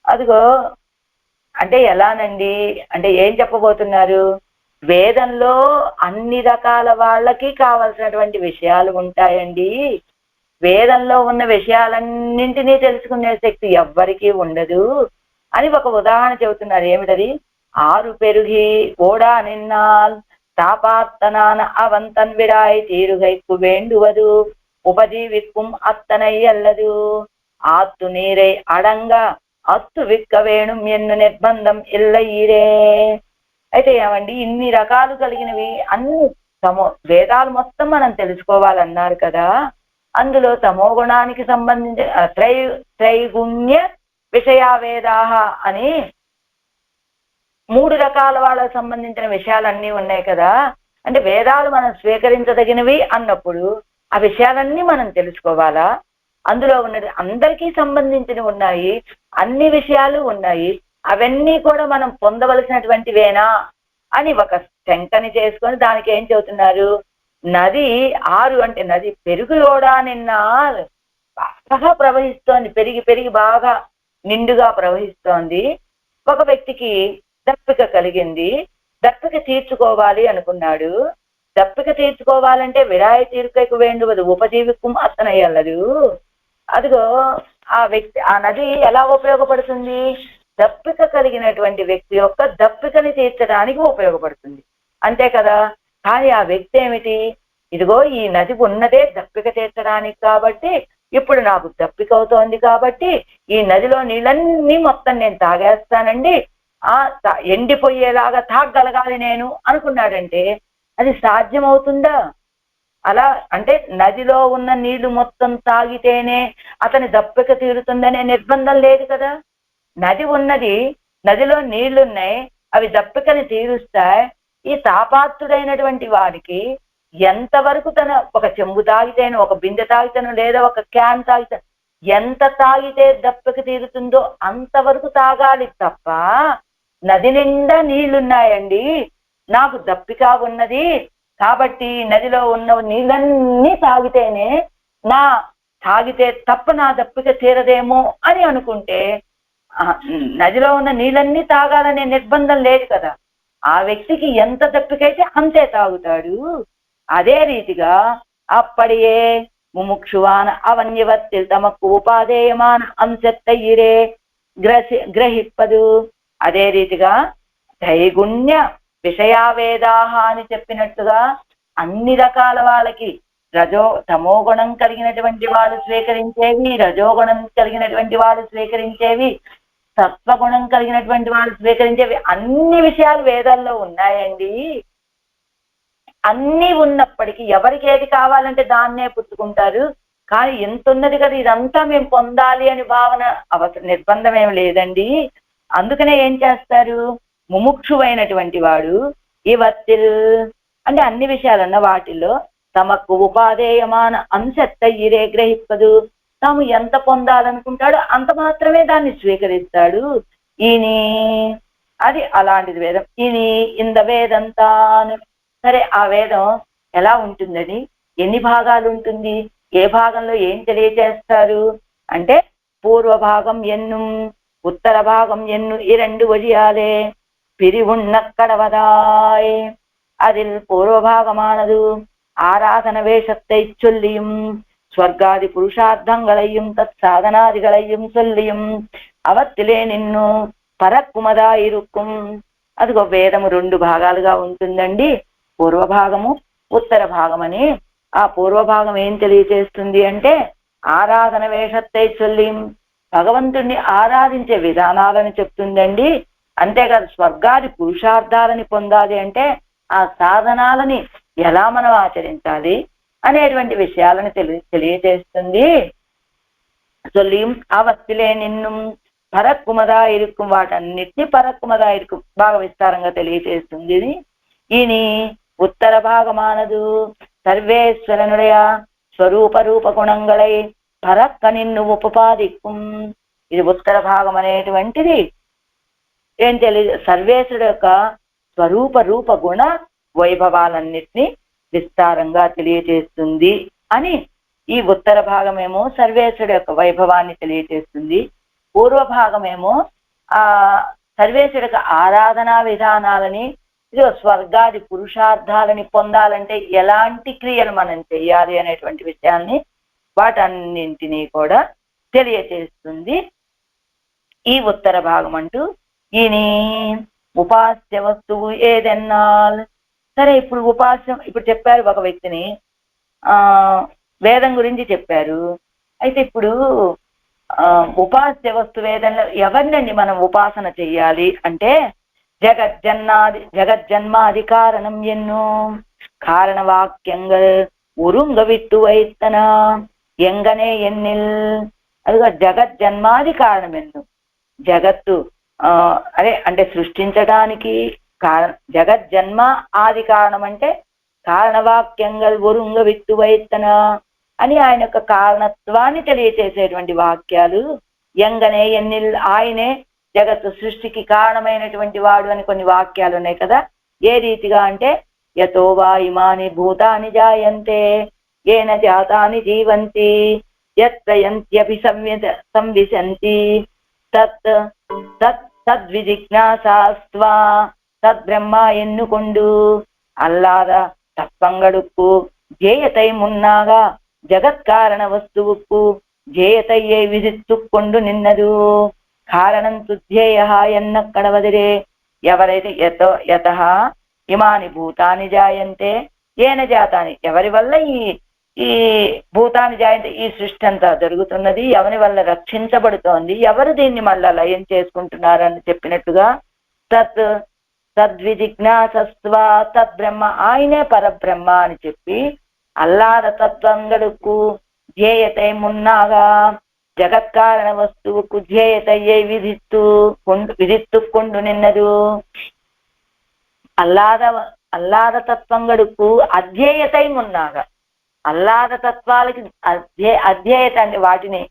అదిగో అంటే ఎలానండి అంటే ఏం చెప్పబోతున్నారు? వేదంలో అన్ని రకాల వాళ్ళకి కావలసినటువంటి విషయాలు ఉంటాయండి. వేదంలో ఉన్న విషయాలన్నింటినీ తెలుసుకునే శక్తి ఎవ్వరికీ ఉండదు అని ఒక ఉదాహరణ చెబుతున్నారు. ఏమిటది? 6 పెరుగి ఓడా నిన్నాల్ తాపార్తనాన అవంతన్ విడాయి తీరుగైకు వేండువదు ఉపజీవిక్కుం అత్తనై అల్లదు ఆత్తు నీరై అడంగా అత్తు విక్క వేణుం ఎన్ను నిర్బంధం ఇల్లయ్యిరే. అయితే ఏమండి ఇన్ని రకాలు కలిగినవి అన్ని వేదాలు మొత్తం మనం తెలుసుకోవాలన్నారు కదా. అందులో తమో గుణానికి సంబంధించిన త్రైగుణ్య విషయా వేదాహ అని 3 రకాల వాళ్ళకు సంబంధించిన విషయాలన్నీ ఉన్నాయి కదా. అంటే వేదాలు మనం స్వీకరించదగినవి అన్నప్పుడు ఆ విషయాలన్నీ మనం తెలుసుకోవాలా? అందులో ఉన్నది అందరికీ సంబంధించినవి ఉన్నాయి, అన్ని విషయాలు ఉన్నాయి, అవన్నీ కూడా మనం పొందవలసినటువంటివేనా అని ఒక శంకని చేసుకొని దానికి ఏం చెబుతున్నారు? నది 6 అంటే నది పెరుగు కూడా నిన్న బాగా ప్రవహిస్తోంది, పెరిగి పెరిగి బాగా నిండుగా ప్రవహిస్తోంది. ఒక వ్యక్తికి దప్పిక కలిగింది, దప్పిక తీర్చుకోవాలి అనుకున్నాడు. దప్పిక తీర్చుకోవాలంటే విడాయి తీరుకైకు వేండువదు ఉపజీవికం అత్తనయ్యల్లదు. అదిగో ఆ నది ఎలా ఉపయోగపడుతుంది? దప్పిక కలిగినటువంటి వ్యక్తి యొక్క దప్పికని తీర్చడానికి ఉపయోగపడుతుంది, అంతే కదా. కానీ ఆ వ్యక్తి ఏమిటి? ఇదిగో ఈ నది ఉన్నదే దప్పిక తీర్చడానికి, కాబట్టి ఇప్పుడు నాకు దప్పిక అవుతోంది, కాబట్టి ఈ నదిలో నీళ్ళన్నీ మొత్తం నేను తాగేస్తానండి, ఎండిపోయేలాగా తాగగలగాలి నేను అనుకున్నాడంటే అది సాధ్యమవుతుందా? అలా అంటే నదిలో ఉన్న నీళ్లు మొత్తం తాగితేనే అతని దప్పిక తీరుతుందనే నిర్బంధం లేదు కదా. నది ఉన్నది, నదిలో నీళ్లున్నాయి, అవి దప్పికని తీరుస్తాయి. ఈ తాపాత్తుడైనటువంటి వాడికి ఎంతవరకు తన ఒక చెంబు తాగితేను, ఒక బిందె తాగితేను, లేదా ఒక క్యాన్ తాగితే ఎంత తాగితే దప్పిక తీరుతుందో అంతవరకు తాగాలి తప్ప, నది నిండా నీళ్లున్నాయండి, నాకు దప్పిక ఉన్నది కాబట్టి నదిలో ఉన్న నీళ్ళన్నీ తాగితేనే తాగితే తప్ప నా దప్పిక తీరదేమో అని అనుకుంటే నదిలో ఉన్న నీళ్ళన్నీ తాగాలనే నిర్బంధం లేదు కదా. ఆ వ్యక్తికి ఎంత దప్పికైతే అంతే తాగుతాడు. అదే రీతిగా అప్పడియే ముముక్షువాన అవన్యవత్తిల్ తమకు ఉపాధేయమాన అంశత్తయిరే గ్రహిప్పదు. అదే రీతిగా ధైగుణ్య విషయావేదాహ అని చెప్పినట్టుగా అన్ని రకాల వాళ్ళకి తమోగుణం కలిగినటువంటి వాళ్ళు స్వీకరించేవి, రజోగుణం కలిగినటువంటి వాళ్ళు స్వీకరించేవి, సత్వగుణం కలిగినటువంటి వాళ్ళు స్వీకరించేవి అన్ని విషయాలు వేదాల్లో ఉన్నాయండి. అన్నీ ఉన్నప్పటికీ ఎవరికి ఏది కావాలంటే దాన్నే పుచ్చుకుంటారు. కానీ ఎంత ఉన్నది కదా, ఇదంతా మేము పొందాలి అని భావన నిర్బంధం ఏమి లేదండి. అందుకనే ఏం చేస్తారు, ముముక్షువైనటువంటి వాడు ఇవత్తిల్ అంటే అన్ని విషయాలన్న వాటిల్లో తమకు ఉపాధేయమాన అంశత్తయిరే గ్రహిప్పదు. తాము ఎంత పొందాలనుకుంటాడో అంత మాత్రమే దాన్ని స్వీకరిస్తాడు. ఈని అది అలాంటిది వేదం. ఈని ఇంద వేదంతాను. సరే, ఆ వేదం ఎలా ఉంటుందని, ఎన్ని భాగాలు ఉంటుంది, ఏ భాగంలో ఏం తెలియజేస్తారు అంటే పూర్వభాగం ఎన్ను ఉత్తర భాగం ఎన్ను ఈ రెండు వజియాలే பிரிவுண்ணக்கடவதாய். அதில் பூர்வபாகமானது ஆராதன வேஷத்தை சொல்லியும் ஸ்வர்காதி புருஷார்த்தங்களையும் தத் சாதனாதிகளையும் சொல்லியும் అవత్తిలే నిన్ను పరక్కుమదా ఇరుక్కుం. అదిగో వేదము రెండు భాగాలుగా ఉంటుందండి, పూర్వభాగము ఉత్తర భాగమని. ఆ పూర్వభాగం ఏం తెలియజేస్తుంది అంటే ఆరాధన వేషత్తై చొల్లిం, భగవంతుణ్ణి ఆరాధించే విధానాలను చెప్తుందండి. అంతేకాదు స్వర్గాది పురుషార్థాలని పొందాలి అంటే ఆ సాధనాలని ఎలా మనం ఆచరించాలి అనేటువంటి విషయాలను తెలియజేస్తుంది. చొల్లిం అవత్తిలే నిన్ను పరక్కుమదా ఇరుక్కుం, వాటన్నిటినీ పరక్కుమదా ఇరుక్కుం బాగా విస్తారంగా తెలియజేస్తుంది. ఈని ఉత్తర భాగమానదు సర్వేశ్వరనుడయ స్వరూప రూప గుణంగళై పరక్క నిన్ను ఉపపాదిక్కుం. ఇది ఉత్తర భాగం అనేటువంటిది ఏం సర్వేశ్వరుడు యొక్క స్వరూప రూప గుణ వైభవాలన్నిటినీ విస్తారంగా తెలియజేస్తుంది అని. ఈ ఉత్తర భాగమేమో సర్వేశ్వరుడు యొక్క వైభవాన్ని తెలియజేస్తుంది, పూర్వభాగమేమో ఆ సర్వేశ్వరుడు యొక్క ఆరాధనా విధానాలని, ఇదో స్వర్గాది పురుషార్థాలని పొందాలంటే ఎలాంటి క్రియలు మనం చెయ్యాలి అనేటువంటి విషయాన్ని వాటన్నింటినీ కూడా తెలియజేస్తుంది ఈ ఉత్తర భాగం అంటూ. ఈయన ఉపాస్య వస్తువు ఏదెన్నాల్. సరే, ఇప్పుడు ఉపాస్యం ఇప్పుడు చెప్పారు, ఒక వ్యక్తిని వేదం గురించి చెప్పారు. అయితే ఇప్పుడు ఉపాస్య వస్తువు ఏదన్నా ఎవరినండి మనం ఉపాసన చెయ్యాలి అంటే జగజ్జన్మాది కారణం ఎన్నో కారణవాక్యంగల్ ఉరుంగ విట్టు వైత్తన ఎంగనే ఎన్నిల్. అదిగా జగజ్జన్మాది కారణం ఎన్ను, జగత్తు అదే అంటే సృష్టించడానికి జగజ్జన్మ ఆది కారణం అంటే కారణవాక్యంగల్ ఉరుంగ విట్టు వైత్తన అని ఆయన యొక్క కారణత్వాన్ని తెలియచేసేటువంటి వాక్యాలు. ఎంగనే ఎన్నిల్, ఆయనే జగత్తు సృష్టికి కారణమైనటువంటి వాడు అని కొన్ని వాక్యాలు ఉన్నాయి కదా. ఏ రీతిగా అంటే యతో వా ఇమాని భూతాని జాయంతే ఏన జాతాని జీవంతి యత్రయంత్యపి సంవిశంతి తత్ తద్విజిజ్ఞాసాస్త్వా తద్బ్రహ్మ ఎన్నుకొండు అల్లాద తప్పంగడుక్కు జేయతై మున్నాగా జగత్కారణ వస్తువుకు జేయతయ్యే విధిత్తుకొండు నిన్నదు కారణం తుధ్యేయ ఎన్న కడవదిరే. ఎవరైతే యత ఇమాని భూతాని జాయంతే ఏన జాతాని, ఎవరి వల్ల ఈ భూతాన్ని జాయంతే ఈ సృష్టి అంతా జరుగుతున్నది, ఎవరి వల్ల రక్షించబడుతోంది, ఎవరు దీన్ని మళ్ళా లయం చేసుకుంటున్నారని చెప్పినట్టుగా తద్విజిజ్ఞాసస్వ తద్బ్రహ్మ, ఆయనే పరబ్రహ్మ అని చెప్పి అల్లాద తత్వంగడుకు ధ్యేయతై మున్నాగా జగత్కారణ వస్తువుకు ధ్యేయతయ్యే విధిత్తుకొండు నిన్నదు. అల్లాద తత్వంగడుకు అధ్యేయతై మున్నాగా, అల్లాద తత్వాలకి అధ్యేయత అంటే వాటిని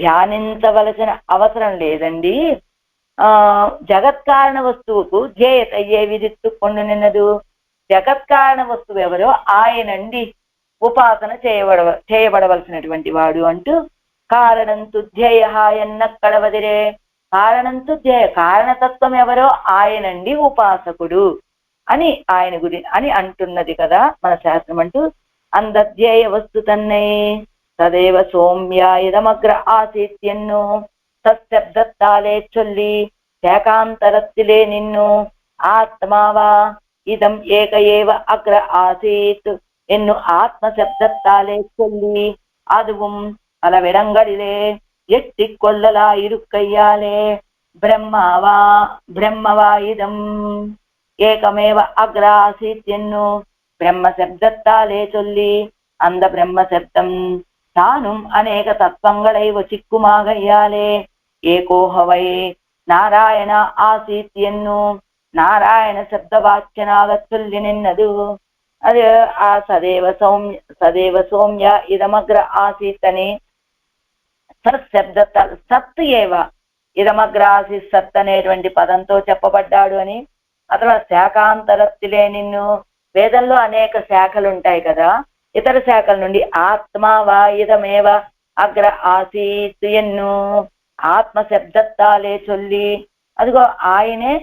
ధ్యానించవలసిన అవసరం లేదండి. జగత్కారణ వస్తువుకు ధ్యేయతయ్యే విధిత్తుకొండు నిన్నదు. జగత్కారణ వస్తువు ఎవరో ఆయనండి ఉపాసన చేయబడవలసినటువంటి వాడు అంటూ కారణం తుధ్యేయ ఎన్న కడవదిరే. కారణం తుధ్యేయ, కారణతత్వం ఎవరో ఆయనండి ఉపాసకుడు అని ఆయన అని అంటున్నది కదా మన శాస్త్రం అంటూ. అందధ్యేయ వస్తు తన్నై తదేవ సౌమ్య ఇదమగ్ర ఆసీత్యన్ను తశబ్దత్తాలే చొల్లి శాకాంతరత్తిలే నిన్ను ఆత్మావా ఇదం ఏక ఏవ అగ్ర ఆసీత్ ఎన్ను ఆత్మశబ్దத்தாலே சொல்லி அதுவும் பலவிடங்களிலே எட்டிக்கொள்ளலா இருக்கையாலே பிரம்மவா இதம் ஏகமேவ அக்ர ஆசீத் என்னு பிரம்ம சப்தத்தாலே சொல்லி அந்த பிரம்ம சப்தம் தானும் அநேக தத்துவங்களை வசிக்குமாகையாலே ஏகோஹவை நாராயண ஆசீத் என்னு నారాయణ శబ్దవాచ్యనాగా చొల్లి నిన్నదు అది ఆ సదేవ సౌమ్య ఇదమగ్ర ఆసీత్ అని సత్శబ్ద సత్ ఏవ ఇదమగ్ర ఆసీత్ సత్ అనేటువంటి పదంతో చెప్పబడ్డాడు అని. అథవా శాఖాంతరత్తిలే నిన్ను వేదంలో అనేక శాఖలు ఉంటాయి కదా, ఇతర శాఖల నుండి ఆత్మావా ఇదమేవ అగ్ర ఆసీత్ ఎన్ను ఆత్మశబ్దత్తాలే చొల్లి అదిగో ఆయనే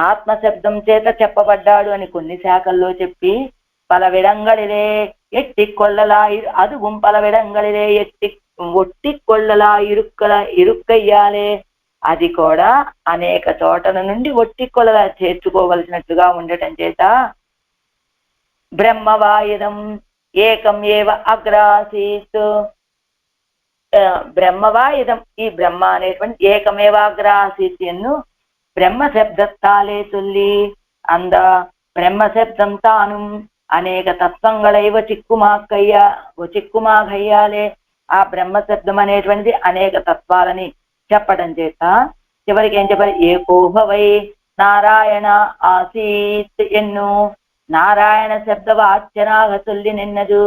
ఆత్మశబ్దం చేత చెప్పబడ్డాడు అని కొన్ని శాఖల్లో చెప్పి పలవిడంగళిలే ఎట్టికొల్లలా అదుగుం పలవిడంగళిలే ఒట్టికొల్లలా ఇరుక్కయ్యాలే అది కూడా అనేక చోటల నుండి ఒట్టికొల్లలా చేర్చుకోవలసినట్లుగా ఉండటం చేత బ్రహ్మవాయుధం ఏకం ఏవ అగ్రాసీత్ బ్రహ్మవాయుధం ఈ బ్రహ్మ అనేటువంటి ఏకమేవ అగ్రాసీత్ ఎన్ను பிரம்மசப்தத்தாலே சொல்லி அந்த பிரம்மசப்தம் தானும் అనేక తత్వంகளை చిక్కుమాకయ్యాలే ఆ బ్రహ్మశబ్దం అనేటువంటిది అనేక తత్వాలని చెప్పడం చేత చివరికి ఏం చెప్పారు, ఏకోభవై నారాయణ ఆసీత్ ఎన్ను నారాయణ శబ్దవాచ్యనాగా చొల్లి నిన్నదు.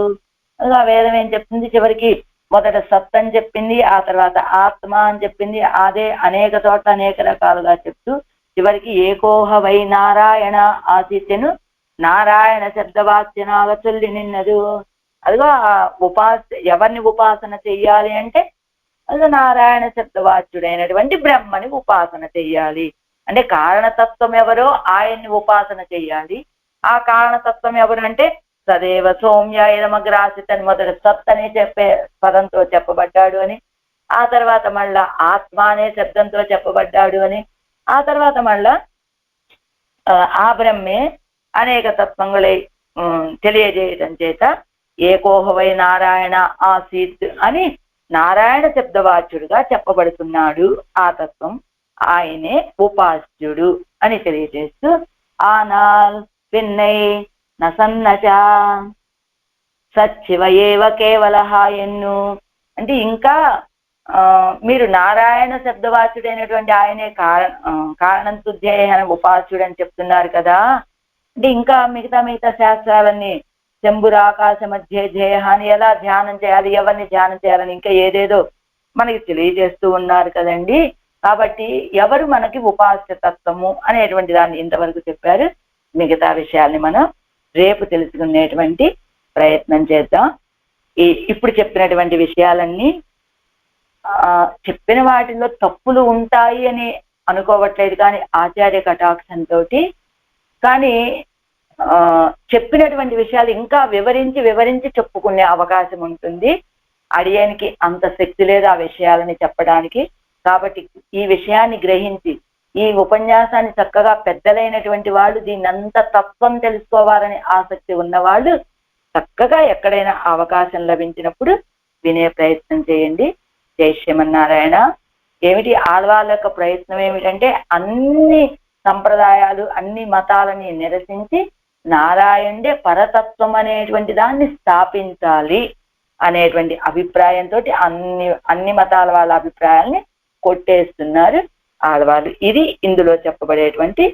వేదం ఏం చెప్తుంది, చివరికి మొదట సత్ అని చెప్పింది, ఆ తర్వాత ఆత్మ అని చెప్పింది, అదే అనేక చోట్ల అనేక రకాలుగా చెప్తూ చివరికి ఏకోహ వై నారాయణ ఆసీత్యను నారాయణ శబ్దవాచ్యనాగా చొల్లి నిన్నదు. అదిగో ఎవరిని ఉపాసన చెయ్యాలి అంటే అది నారాయణ శబ్దవాచ్యుడైనటువంటి బ్రహ్మని ఉపాసన చెయ్యాలి. అంటే కారణతత్వం ఎవరో ఆయన్ని ఉపాసన చెయ్యాలి. ఆ కారణతత్వం ఎవరు అంటే సదేవ సౌమ్య ఇదమగ్రాసిత్ అని మొదట సత్ అని చెప్పే పదంతో చెప్పబడ్డాడు అని, ఆ తర్వాత మళ్ళా ఆత్మ అనే శబ్దంతో చెప్పబడ్డాడు అని, ఆ తర్వాత మళ్ళా ఆ బ్రహ్మే అనేక తత్వங்களை తెలియజేయటం చేత ఏకోహవై నారాయణ ఆసీత్ అని నారాయణ శబ్దవాచ్యుడుగా చెప్పబడుతున్నాడు. ఆ తత్వం ఆయనే ఉపాస్యుడు అని తెలియజేస్తూ ఆనాల్ పిన్నై నసన్నచ సచ్చివ ఏవ కేవలః ఎన్ను అంటే ఇంకా మీరు నారాయణ శబ్దవాచ్యుడైనటువంటి ఆయనే కారణం తుధ్యేయ ఉపాస్యుడు అని చెప్తున్నారు కదా, అంటే ఇంకా మిగతా శాస్త్రాలన్నీ శంభురాకాశ మధ్య ధ్యేయ అని ఎలా ధ్యానం చేయాలి, ఎవరిని ధ్యానం చేయాలని ఇంకా ఏదేదో మనకి తెలియజేస్తూ ఉన్నారు కదండి. కాబట్టి ఎవరు మనకి ఉపాస్య తత్వము అనేటువంటి దాన్ని ఇంతవరకు చెప్పారు. మిగతా విషయాల్ని మనం రేపు తెలుసుకునేటువంటి ప్రయత్నం చేద్దాం. ఇప్పుడు చెప్పినటువంటి విషయాలన్నీ చెప్పిన వాటిలో తప్పులు ఉంటాయి అని అనుకోవట్లేదు, కానీ ఆచార్య కటాక్షంతో కానీ చెప్పినటువంటి విషయాలు ఇంకా వివరించి చెప్పుకునే అవకాశం ఉంటుంది. అడియనికి అంత శక్తి లేదు ఆ విషయాలని చెప్పడానికి. కాబట్టి ఈ విషయాన్ని గ్రహించి ఈ ఉపన్యాసాన్ని చక్కగా పెద్దలైనటువంటి వాళ్ళు దీన్నంత తత్వం తెలుసుకోవాలని ఆసక్తి ఉన్నవాళ్ళు చక్కగా ఎక్కడైనా అవకాశం లభించినప్పుడు వినే ప్రయత్నం చేయండి. జై శ్రీమన్నారాయణ. ఏమిటి ఆళ్వాళ్ళ యొక్క ప్రయత్నం ఏమిటంటే అన్ని సంప్రదాయాలు అన్ని మతాలని నిరసించి నారాయణుడే పరతత్వం అనేటువంటి దాన్ని స్థాపించాలి అనేటువంటి అభిప్రాయంతో అన్ని మతాల వాళ్ళ అభిప్రాయాల్ని కొట్టేస్తున్నారు ఆళ్వాళ్ళు. ఇది ఇందులో చెప్పబడేటువంటి